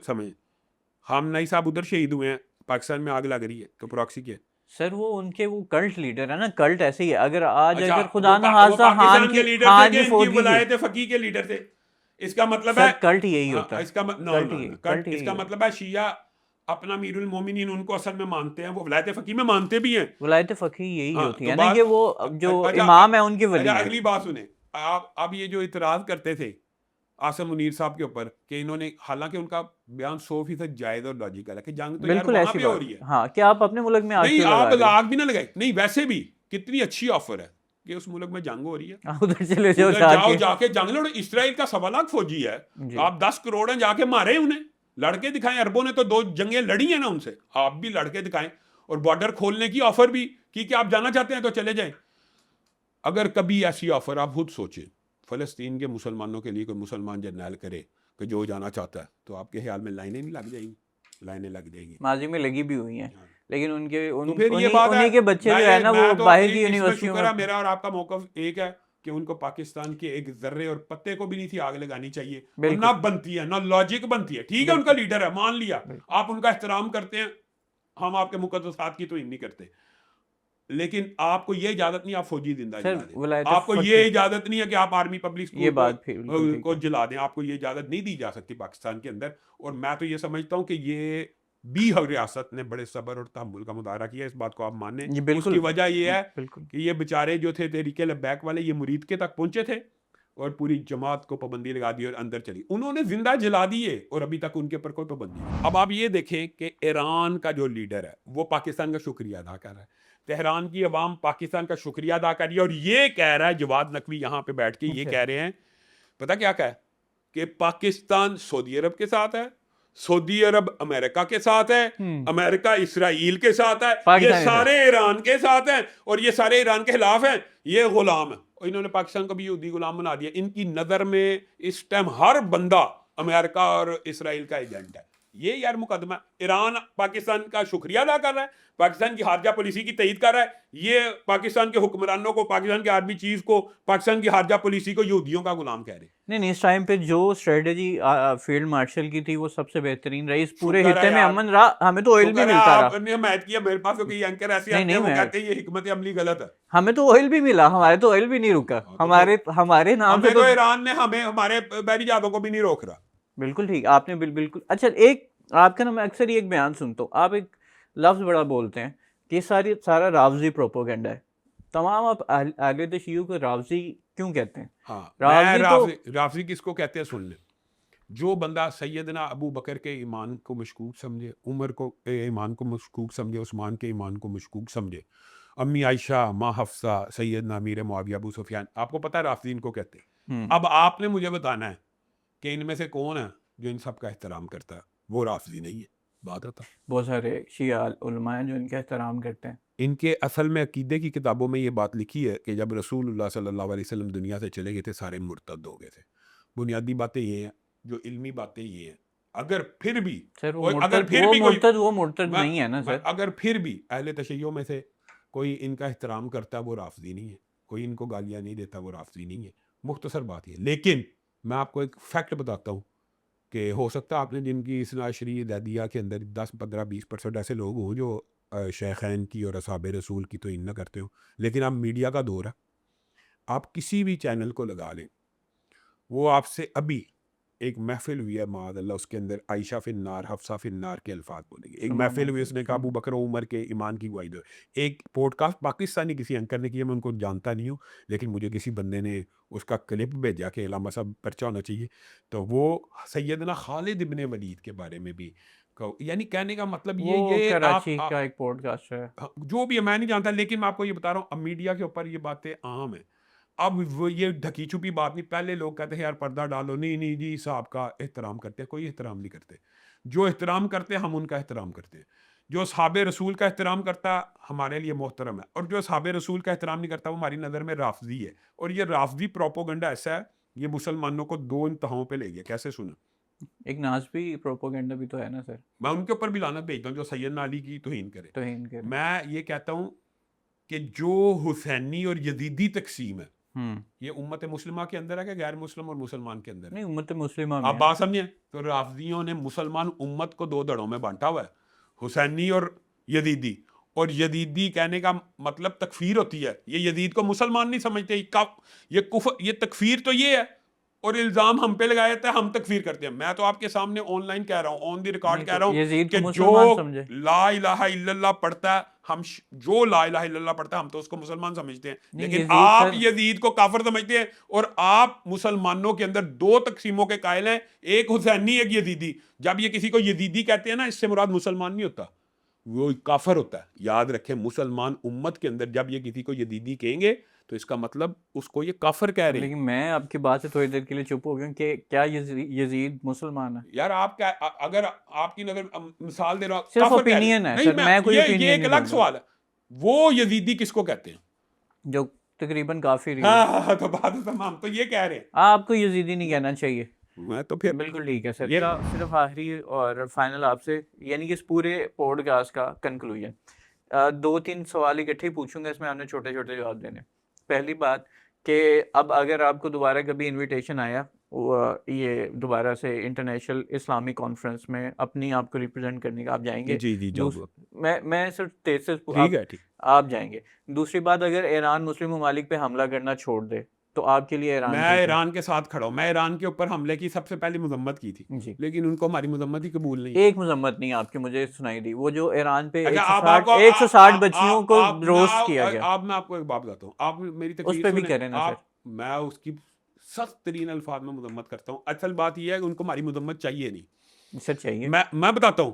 Speaker 2: ہم نئی صاحب ادھر شہید ہوئے ہیں، پاکستان میں آگ لگ رہی ہے، تو پراکسی کیا ہے؟
Speaker 1: سر وہ ان کے وہ کلٹ لیڈر ہے نا، کلٹ ایسے ہی ہے. اگر آج
Speaker 2: اچھا
Speaker 1: اگر خدا نہ
Speaker 2: وہ
Speaker 1: خواستہ
Speaker 2: پاکستان کے لیڈر تھے کہ ان کی
Speaker 1: فوجی
Speaker 2: ولایت فقیہ کے لیڈر تھے. اس کا مطلب ہے
Speaker 1: سر کلٹ یہی ہوتا ہے.
Speaker 2: اس کا اس کا مطلب ہے شیعہ اپنا امیر المومنین ان کو اصل میں مانتے ہیں، وہ ولایت فقیہ میں مانتے بھی ہیں.
Speaker 1: ولایت فقیہ یہی
Speaker 2: ہاں
Speaker 1: ہوتی
Speaker 2: تو
Speaker 1: ہے نا
Speaker 2: بات
Speaker 1: کہ وہ جو امام ہے ان کے ولی ہیں.
Speaker 2: اگلی بات سنیں. اب یہ جو اعتراض کرتے تھے عاصم منیر صاحب کے اوپر کہ انہوں نے، حالانکہ ان کا بیان 100% جائز اور لاجیکل ہے کہ جنگ تو یار
Speaker 1: بالکل
Speaker 2: وہاں
Speaker 1: ایسی
Speaker 2: پہ ہو
Speaker 1: بات
Speaker 2: رہی ہے.
Speaker 1: ہاں کہ آپ اپنے ملک میں آگ
Speaker 2: نہیں
Speaker 1: کیوں
Speaker 2: آپ
Speaker 1: لگا رہے
Speaker 2: آگ بھی نہ لگائے. نہیں ویسے بھی کتنی اچھی آفر ہے کہ اس ملک میں جنگ ہو رہی ہے،
Speaker 1: ہو ادھر چلے جاؤ
Speaker 2: ادھر جا کے جنگ لڑو. اسرائیل کا 1.25 لاکھ فوجی ہے،
Speaker 1: جی.
Speaker 2: آپ 10 کروڑ ہیں، جا کے مارے انہیں، لڑکے دکھائیں. عربوں نے تو 2 جنگیں لڑی ہیں نا ان سے، آپ بھی لڑکے دکھائیں. اور بارڈر کھولنے کی آفر بھی کی کہ آپ جانا چاہتے ہیں تو چلے جائیں. اگر کبھی ایسی آفر آپ خود سوچیں فلسطین کے مسلمانوں کے لیے کوئی مسلمان جرنیل کرے کہ جو جانا چاہتا ہے، تو آپ کے خیال میں لائنیں نہیں لگ جائیں گی؟ لائنیں لگ جائیں گی.
Speaker 1: ماضی میں لگی بھی ہوئی ہیں، لیکن ان کے
Speaker 2: تو پھر یہ بات ہے،
Speaker 1: انہی کے بچے جو ہے نا وہ باہر کی
Speaker 2: اس میں
Speaker 1: یونیورسٹیوں
Speaker 2: شکر ہے
Speaker 1: میں.
Speaker 2: میرا اور آپ کا موقف ایک ہے کہ ان کو پاکستان کے ایک ذرے اور پتے کو بھی نہیں تھی آگ لگانی چاہیے، اور نہ بنتی ہے، نہ لاجک بنتی ہے. ٹھیک ہے ان کا لیڈر ہے، مان لیا، آپ ان کا احترام کرتے ہیں، ہم آپ کے مقدسات کی توہین نہیں کرتے. لیکن آپ کو یہ اجازت نہیں آپ فوجی زندہ جلا دیں. آپ کو یہ اجازت نہیں ہے کہ آپ آرمی پبلک اسکول کو جلا دیں. آپ کو یہ اجازت نہیں دی جا سکتی پاکستان کے اندر. اور میں تو یہ سمجھتا ہوں کہ یہ بھی ریاست نے بڑے صبر اور تحمل کا مظاہرہ کیا. اس بات کو آپ مانیں. اس کی وجہ یہ ہے کہ یہ بیچارے جو تھے تحریک لبیک والے، یہ مرید کے تک پہنچے تھے اور پوری جماعت کو پابندی لگا دی اور اندر چلی. انہوں نے زندہ جلا دیے اور ابھی تک ان کے اوپر کوئی پابندی نہیں. اب آپ یہ دیکھیں کہ ایران کا جو لیڈر ہے وہ پاکستان کا شکریہ ادا کر رہا ہے. تہران کی عوام پاکستان کا شکریہ ادا کر رہی ہے. اور یہ کہہ رہا ہے جواد نقوی یہاں پہ بیٹھ کے یہ کہہ رہے ہیں، پتہ کیا کہ پاکستان سعودی عرب کے ساتھ ہے، سعودی عرب امریکہ کے ساتھ ہے، امریکہ اسرائیل کے ساتھ ہے، یہ سارے ایران کے ساتھ ہیں اور یہ سارے ایران کے خلاف ہیں. یہ غلام ہے. اور انہوں نے پاکستان کو بھی یہودی غلام بنا دیا. ان کی نظر میں اس ٹائم ہر بندہ امریکہ اور اسرائیل کا ایجنٹ ہے. یہ یار مقدمہ. ایران پاکستان کا شکریہ ادا کر رہا ہے، پاکستان کی خارجہ پالیسی کی تائید کر رہا ہے. یہ پاکستان کے حکمرانوں کو، پاکستان کے آرمی چیف کو، پاکستان کی خارجہ پالیسی کو یہودیوں کا غلام کہہ رہے ہیں.
Speaker 1: نہیں اس ٹائم پہ جو اسٹریٹجی فیلڈ مارشل کی تھی وہ سب سے بہترین رہی. اس پورے خطے میں امن رہا. ہمیں تو آئل بھی ملتا رہا.
Speaker 2: آپ نے حمایت کیا میرے پاس کیونکہ یہ اینکر ایسے آتے ہیں وہ کہتے ہیں یہ حکمت عملی غلط ہے.
Speaker 1: ہمیں تو آئل بھی ملا، ہمارے تو آئل بھی نہیں رکا. ہمارے نام پہ
Speaker 2: تو ایران نے ہمارے بحری جہازوں کو بھی نہیں روک رہا. بالکل
Speaker 1: ٹھیک آپ نے بالکل. اچھا ایک آپ کا نا میں اکثر ایک بیان سنتا ہوں، آپ ایک لفظ بڑا بولتے ہیں کہ سارا رافضی پروپوگنڈا ہے. تمام آپ اہل شیعہ کو رافضی کیوں کہتے ہیں؟
Speaker 2: ہاں رافضی کس کو کہتے ہیں سن لیں. جو بندہ سیدنا ابو بکر کے ایمان کو مشکوک سمجھے، عمر کو ایمان کو مشکوک سمجھے، عثمان کے ایمان کو مشکوک سمجھے، امی عائشہ، ماں حفصہ، سیدنا امیر معاویہ، ابو سفیان، آپ کو پتہ ہے رافضی ان کو کہتے ہیں. اب آپ نے مجھے بتانا ہے کہ ان میں سے کون ہے جو ان سب کا احترام کرتا ہے. وہ رافضی نہیں ہے. بات ہوتا
Speaker 1: بہت سارے شیعہ علماء ہیں جو ان کا احترام کرتے ہیں.
Speaker 2: ان کے اصل میں عقیدے کی کتابوں میں یہ بات لکھی ہے کہ جب رسول اللہ صلی اللہ علیہ وسلم دنیا سے چلے گئے تھے سارے مرتد ہو گئے تھے. بنیادی باتیں یہ ہیں، جو علمی باتیں یہ ہیں. اگر پھر بھی
Speaker 1: وہ مرتد نہیں ہے نا سر.
Speaker 2: اگر پھر بھی اہل تشیع میں سے کوئی ان کا احترام کرتا ہے وہ رافضی نہیں ہے، کوئی ان کو گالیاں نہیں دیتا وہ رافضی نہیں ہے، مختصر بات یہ. لیکن میں آپ کو ایک فیکٹ بتاتا ہوں کہ ہو سکتا ہے آپ نے جن کی اثنا عشری دادیہ کے اندر 10-15-20% ایسے لوگ ہوں جو شیخین کی اور اصحاب رسول کی توہین نہ کرتے ہوں، لیکن اب میڈیا کا دور ہے، آپ کسی بھی چینل کو لگا لیں، وہ آپ سے ابھی ایک محفل ہوئی ہے معاذ اللہ، اس کے اندر عائشہ فی النار حفصہ فی النار کے الفاظ بولیں گے. ایک
Speaker 1: سبحان
Speaker 2: محفل ہوئی،
Speaker 1: اللہ
Speaker 2: اس نے کہا ابو بکر و عمر کے ایمان کی گواہی دو. ایک پوڈ کاسٹ پاکستانی کسی اینکر نے کیا، میں ان کو جانتا نہیں ہوں، لیکن مجھے کسی بندے نے اس کا کلپ بھیجا کہ علامہ صاحب پرچہ ہونا چاہیے، تو وہ سیدنا خالد ابن ولید کے بارے میں بھی یعنی کہنے کا مطلب
Speaker 1: وہ
Speaker 2: یہ
Speaker 1: کراچی کا ایک پوڈ کاسٹ ہے.
Speaker 2: جو بھی میں نہیں جانتا، لیکن میں آپ کو یہ بتا رہا ہوں اب میڈیا کے اوپر یہ باتیں عام ہیں. اب وہ یہ ڈھکی چھپی بات نہیں. پہلے لوگ کہتے ہیں یار پردہ ڈالو، نہیں نہیں جی صاحب کا احترام کرتے ہیں. کوئی احترام نہیں کرتے. جو احترام کرتے ہیں ہم ان کا احترام کرتے ہیں. جو اصحاب رسول کا احترام کرتا ہمارے لیے محترم ہے، اور جو اصحاب رسول کا احترام نہیں کرتا وہ ہماری نظر میں رافضی ہے. اور یہ رافضی پروپوگنڈا ایسا ہے، یہ مسلمانوں کو دو انتہاؤں پہ لے گیا. کیسے سنا؟
Speaker 1: ایک نازبی پروپوگنڈا بھی تو ہے نا سر.
Speaker 2: میں ان کے اوپر بھی لعنت بھیجتا ہوں جو سیدنا علی کی توہین کرے.
Speaker 1: توہین کے
Speaker 2: میں یہ کہتا ہوں کہ جو حسینی اور یزیدی تقسیم ہے یہ امت مسلمہ کے اندر ہے کہ غیر مسلم اور مسلمان کے اندر ہے؟
Speaker 1: نہیں، امت مسلمہ میں
Speaker 2: آپ بات سمجھیں. تو رافضیوں نے مسلمان امت کو دو دڑوں میں بانٹا ہوا ہے، حسینی اور یزیدی. اور یزیدی کہنے کا مطلب تکفیر ہوتی ہے. یہ یزید کو مسلمان نہیں سمجھتے، یہ کفر، یہ تکفیر تو یہ ہے. اور الزام ہم پہ لگایا جاتا ہے ہم تکفیر کرتے ہیں. میں تو آپ کے سامنے آن لائن کہہ رہا ہوں، آن دی ریکارڈ کہہ رہا ہوں
Speaker 1: یزید
Speaker 2: کہ
Speaker 1: کو
Speaker 2: جو
Speaker 1: مسلمان سمجھے.
Speaker 2: لا الہ الا اللہ پڑھتا ہے، ہم جو لا الہ الا اللہ پڑھتا ہے ہم تو اس کو مسلمان سمجھتے ہیں. لیکن آپ یزید کو کافر سمجھتے ہیں. اور آپ مسلمانوں کے اندر دو تقسیموں کے قائل ہیں، ایک حسینی ایک یزیدی. جب یہ کسی کو یزیدی کہتے ہیں نا، اس سے مراد مسلمان نہیں ہوتا، وہ کافر ہوتا ہے. یاد رکھیں مسلمان امت کے اندر جب یہ کسی کو یزیدی کہیں گے تو اس کا مطلب اس کو یہ کافر کہہ رہے ہیں.
Speaker 1: لیکن میں آپ کی بات سے تھوڑی دیر کے لیے چپ ہو گیا کہ کیا یزید مسلمان ہے؟
Speaker 2: یار آپ کیا، اگر آپ کی نظر مثال دے رہا ہوں،
Speaker 1: صرف
Speaker 2: کافر کہہ رہے
Speaker 1: اوپینین
Speaker 2: ہیں.
Speaker 1: ہے
Speaker 2: نہیں،
Speaker 1: سر، میں کوئی
Speaker 2: یہ
Speaker 1: اوپینین
Speaker 2: ایک
Speaker 1: نہیں
Speaker 2: الگ
Speaker 1: دوں گا.
Speaker 2: سوال ہے. وہ یزیدی کس کو کہتے ہیں؟
Speaker 1: جو تقریباً کافر ہی.
Speaker 2: ہاں تو بات تمام. تو یہ کہہ رہے ہیں
Speaker 1: آپ کو یزیدی نہیں کہنا چاہیے.
Speaker 2: میں تو پھر
Speaker 1: بالکل ٹھیک ہے سر.
Speaker 2: یہ
Speaker 1: صرف آخری اور فائنل آپ سے، یعنی کہ اس پورے پوڈ کاسٹ کا کنکلوژن 2-3 سوال اکٹھے ہی پوچھوں گا، اس میں آپ نے چھوٹے چھوٹے جواب دینے. پہلی بات کہ اب اگر آپ کو دوبارہ کبھی انویٹیشن آیا یہ دوبارہ سے انٹرنیشنل اسلامی کانفرنس میں اپنی آپ کو ریپرزینٹ کرنے کا، آپ جائیں گے؟
Speaker 2: جی جاؤ.
Speaker 1: میں صرف تیز سے
Speaker 2: ٹھیک ہے ٹھیک.
Speaker 1: آپ جائیں گے. دوسری بات، اگر ایران مسلم ممالک پہ حملہ کرنا چھوڑ دے تو آپ کے لیے ایران
Speaker 2: میں ایران کے ساتھ کھڑا ہوں. میں ایران کے اوپر حملے کی سب سے پہلی مذمت کی تھی،
Speaker 1: جی،
Speaker 2: لیکن ان کو ہماری مذمت ہی قبول نہیں.
Speaker 1: ایک مذمت نہیں آپ کی مجھے سنائی دی، وہ جو ایران پہ
Speaker 2: اچھا،
Speaker 1: 160 بچیوں کو روسٹ کیا گیا،
Speaker 2: آپ میں آپ کو ایک بات بتاتا ہوں. آپ میری
Speaker 1: اس
Speaker 2: تقریر
Speaker 1: پہ بھی
Speaker 2: سنیں.
Speaker 1: کریں نا سر.
Speaker 2: میں اس کی سخت ترین الفاظ میں مذمت کرتا ہوں. اصل بات یہ ہے کہ ان کو ہماری مذمت چاہیے نہیں.
Speaker 1: سر چاہیے.
Speaker 2: میں بتاتا ہوں.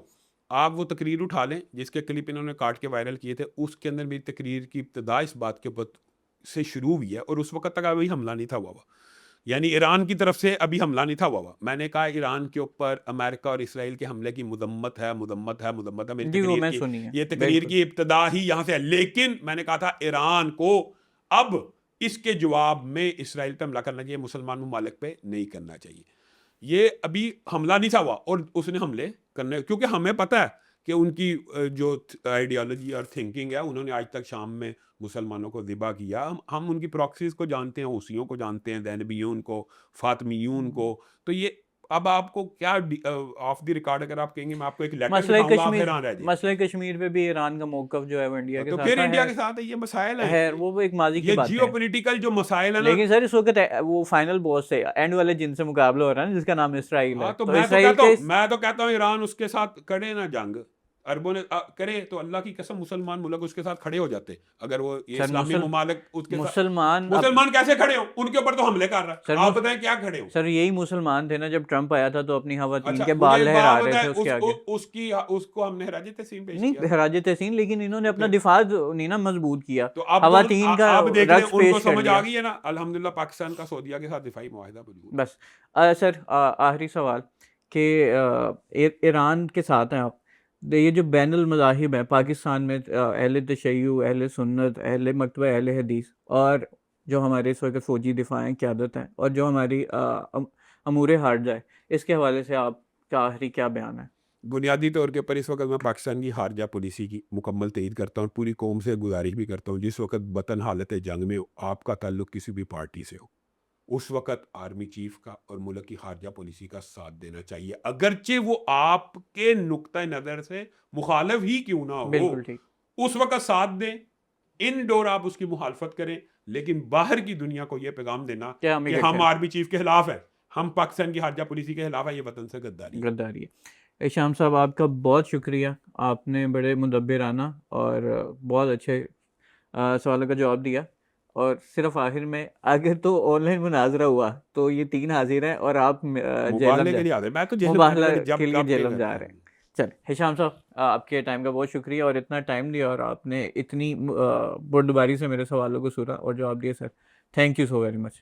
Speaker 2: آپ وہ تقریر اٹھا لیں جس کے کلپ انہوں نے کاٹ کے وائرل کیے تھے. اس کے اندر میری تقریر کی ابتدا اس بات کے اوپر سے شروع ہوئی ہے، اور اس وقت تک ابھی حملہ نہیں تھا ہوا. یعنی ایران کی طرف سے ابھی حملہ نہیں تھا ہوا. میں نے کہا ایران کے اوپر امریکہ اور اسرائیل کے حملے کی مذمت ہے. یہ تقریر کی ابتدا ہی یہاں سے ہے. لیکن میں نے کہا تھا ایران کو اب اس کے جواب میں اسرائیل پہ حملہ کرنا چاہیے، مسلمان ممالک پہ نہیں کرنا چاہیے. یہ ابھی حملہ نہیں تھا ہوا، اور اس نے حملے کرنے، کیونکہ ہمیں پتہ ہے کہ ان کی جو آئیڈیالوجی اور تھنکنگ ہے، انہوں نے آج تک شام میں مسلمانوں کو ذبح کیا. ہم ان کی پراکسیز کو جانتے ہیں، حوثیوں کو جانتے ہیں، زینبیون کو، فاطمیون کو. تو یہ اب آپ کو کیا آف دی ریکارڈ اگر آپ کہیں گے میں آپ کو ایک لیٹر دکھاؤں گا، آپ حیران رہ جائیں.
Speaker 1: مسئلہ کشمیر پہ بھی ایران کا موقف جو ہے وہ انڈیا کے
Speaker 2: تو
Speaker 1: ساتھ
Speaker 2: پھر انڈیا کے ساتھ یہ مسائل ہیں،
Speaker 1: وہ ایک ماضی کی
Speaker 2: یہ
Speaker 1: بات
Speaker 2: جیو
Speaker 1: ہے.
Speaker 2: پولیٹیکل جو مسائل ہیں نا.
Speaker 1: لیکن سر اس وقت وہ فائنل باس سے اینڈ والے جن سے مقابلہ ہو رہا ہے جس کا نام اسرائیل ہے.
Speaker 2: تو میں تو کہتا ہوں ایران اس کے ساتھ کرے نا جنگ، عربوں نے کرے تو اللہ کی قسم مسلمان ملک اس کے ساتھ کھڑے ہو جاتے. اگر وہ یہ اسلامی ممالک اس کے ساتھ، مسلمان کیسے کھڑے ہوں؟ ان کے اوپر تو حملے کر رہا ہے. آپ بتائیں کیا کھڑے ہوں؟
Speaker 1: سر یہی مسلمان تھے نا جب ٹرمپ آیا تھا تو اپنی خواتین کے بال لہرا رہے تھے اس کے آگے.
Speaker 2: اس کو ہم نے خراج تحسین پیش
Speaker 1: نہیں
Speaker 2: کیا،
Speaker 1: خراج تحسین، لیکن انہوں نے اپنا دفاع نہیں نا مضبوط کیا.
Speaker 2: تو اب
Speaker 1: خواتین کا رقص
Speaker 2: ان کو
Speaker 1: پیش کر
Speaker 2: سمجھ
Speaker 1: دیا.
Speaker 2: آ گئی ہے نا. الحمدللہ پاکستان کا سعودیہ کے ساتھ دفاعی معاہدہ موجود.
Speaker 1: بس سر آخری سوال کہ ایران کے ساتھ ہیں آپ، یہ جو بین المذاہب ہے پاکستان میں، اہل تشیع، اہل سنت، اہل مکتبہ اہل حدیث، اور جو ہمارے اس وقت فوجی دفاع ہیں، قیادت ہیں، اور جو ہماری امور خارجہ ہے، اس کے حوالے سے آپ کا آخری کیا بیان ہے؟
Speaker 2: بنیادی طور کے اوپر اس وقت میں پاکستان کی خارجہ پالیسی کی مکمل تائید کرتا ہوں، پوری قوم سے گزارش بھی کرتا ہوں، جس وقت وطن حالت جنگ میں ہو، آپ کا تعلق کسی بھی پارٹی سے ہو، اس وقت آرمی چیف کا اور ملک کی خارجہ پالیسی کا ساتھ دینا چاہیے، اگرچہ وہ آپ کے نقطۂ نظر سے مخالف ہی کیوں نہ ہو،
Speaker 1: بالکل ٹھیک،
Speaker 2: اس وقت ساتھ دیں، ان ڈور آپ اس کی مخالفت کریں، لیکن باہر کی دنیا کو یہ پیغام دینا
Speaker 1: کیا ہم
Speaker 2: کہ ہم آرمی چیف کے خلاف ہیں، ہم پاکستان کی خارجہ پالیسی کے خلاف ہیں، یہ وطن سے غداری ہے۔
Speaker 1: غداری ہے۔ شام صاحب آپ کا بہت شکریہ، آپ نے بڑے مدبرانہ اور بہت اچھے سوالوں کا جواب دیا، اور صرف آخر میں اگر تو آن لائن مناظرہ ہوا تو یہ 3 حاضر ہیں اور آپ جہلم
Speaker 2: مباہلے کے لیے آتے ہیں، میں تو جہلم کرنے
Speaker 1: مباہلہ
Speaker 2: لگے جب
Speaker 1: کے لیے
Speaker 2: کب کے
Speaker 1: جہلم جا
Speaker 2: کرتا
Speaker 1: رہے ہیں۔
Speaker 2: ہوں۔
Speaker 1: چلیں ہشام صاحب، آپ کے ٹائم کا بہت شکریہ اور اتنا ٹائم دیا، اور آپ نے اتنی بردباری سے میرے سوالوں کو سنا اور جواب دیا sir, thank you so very much.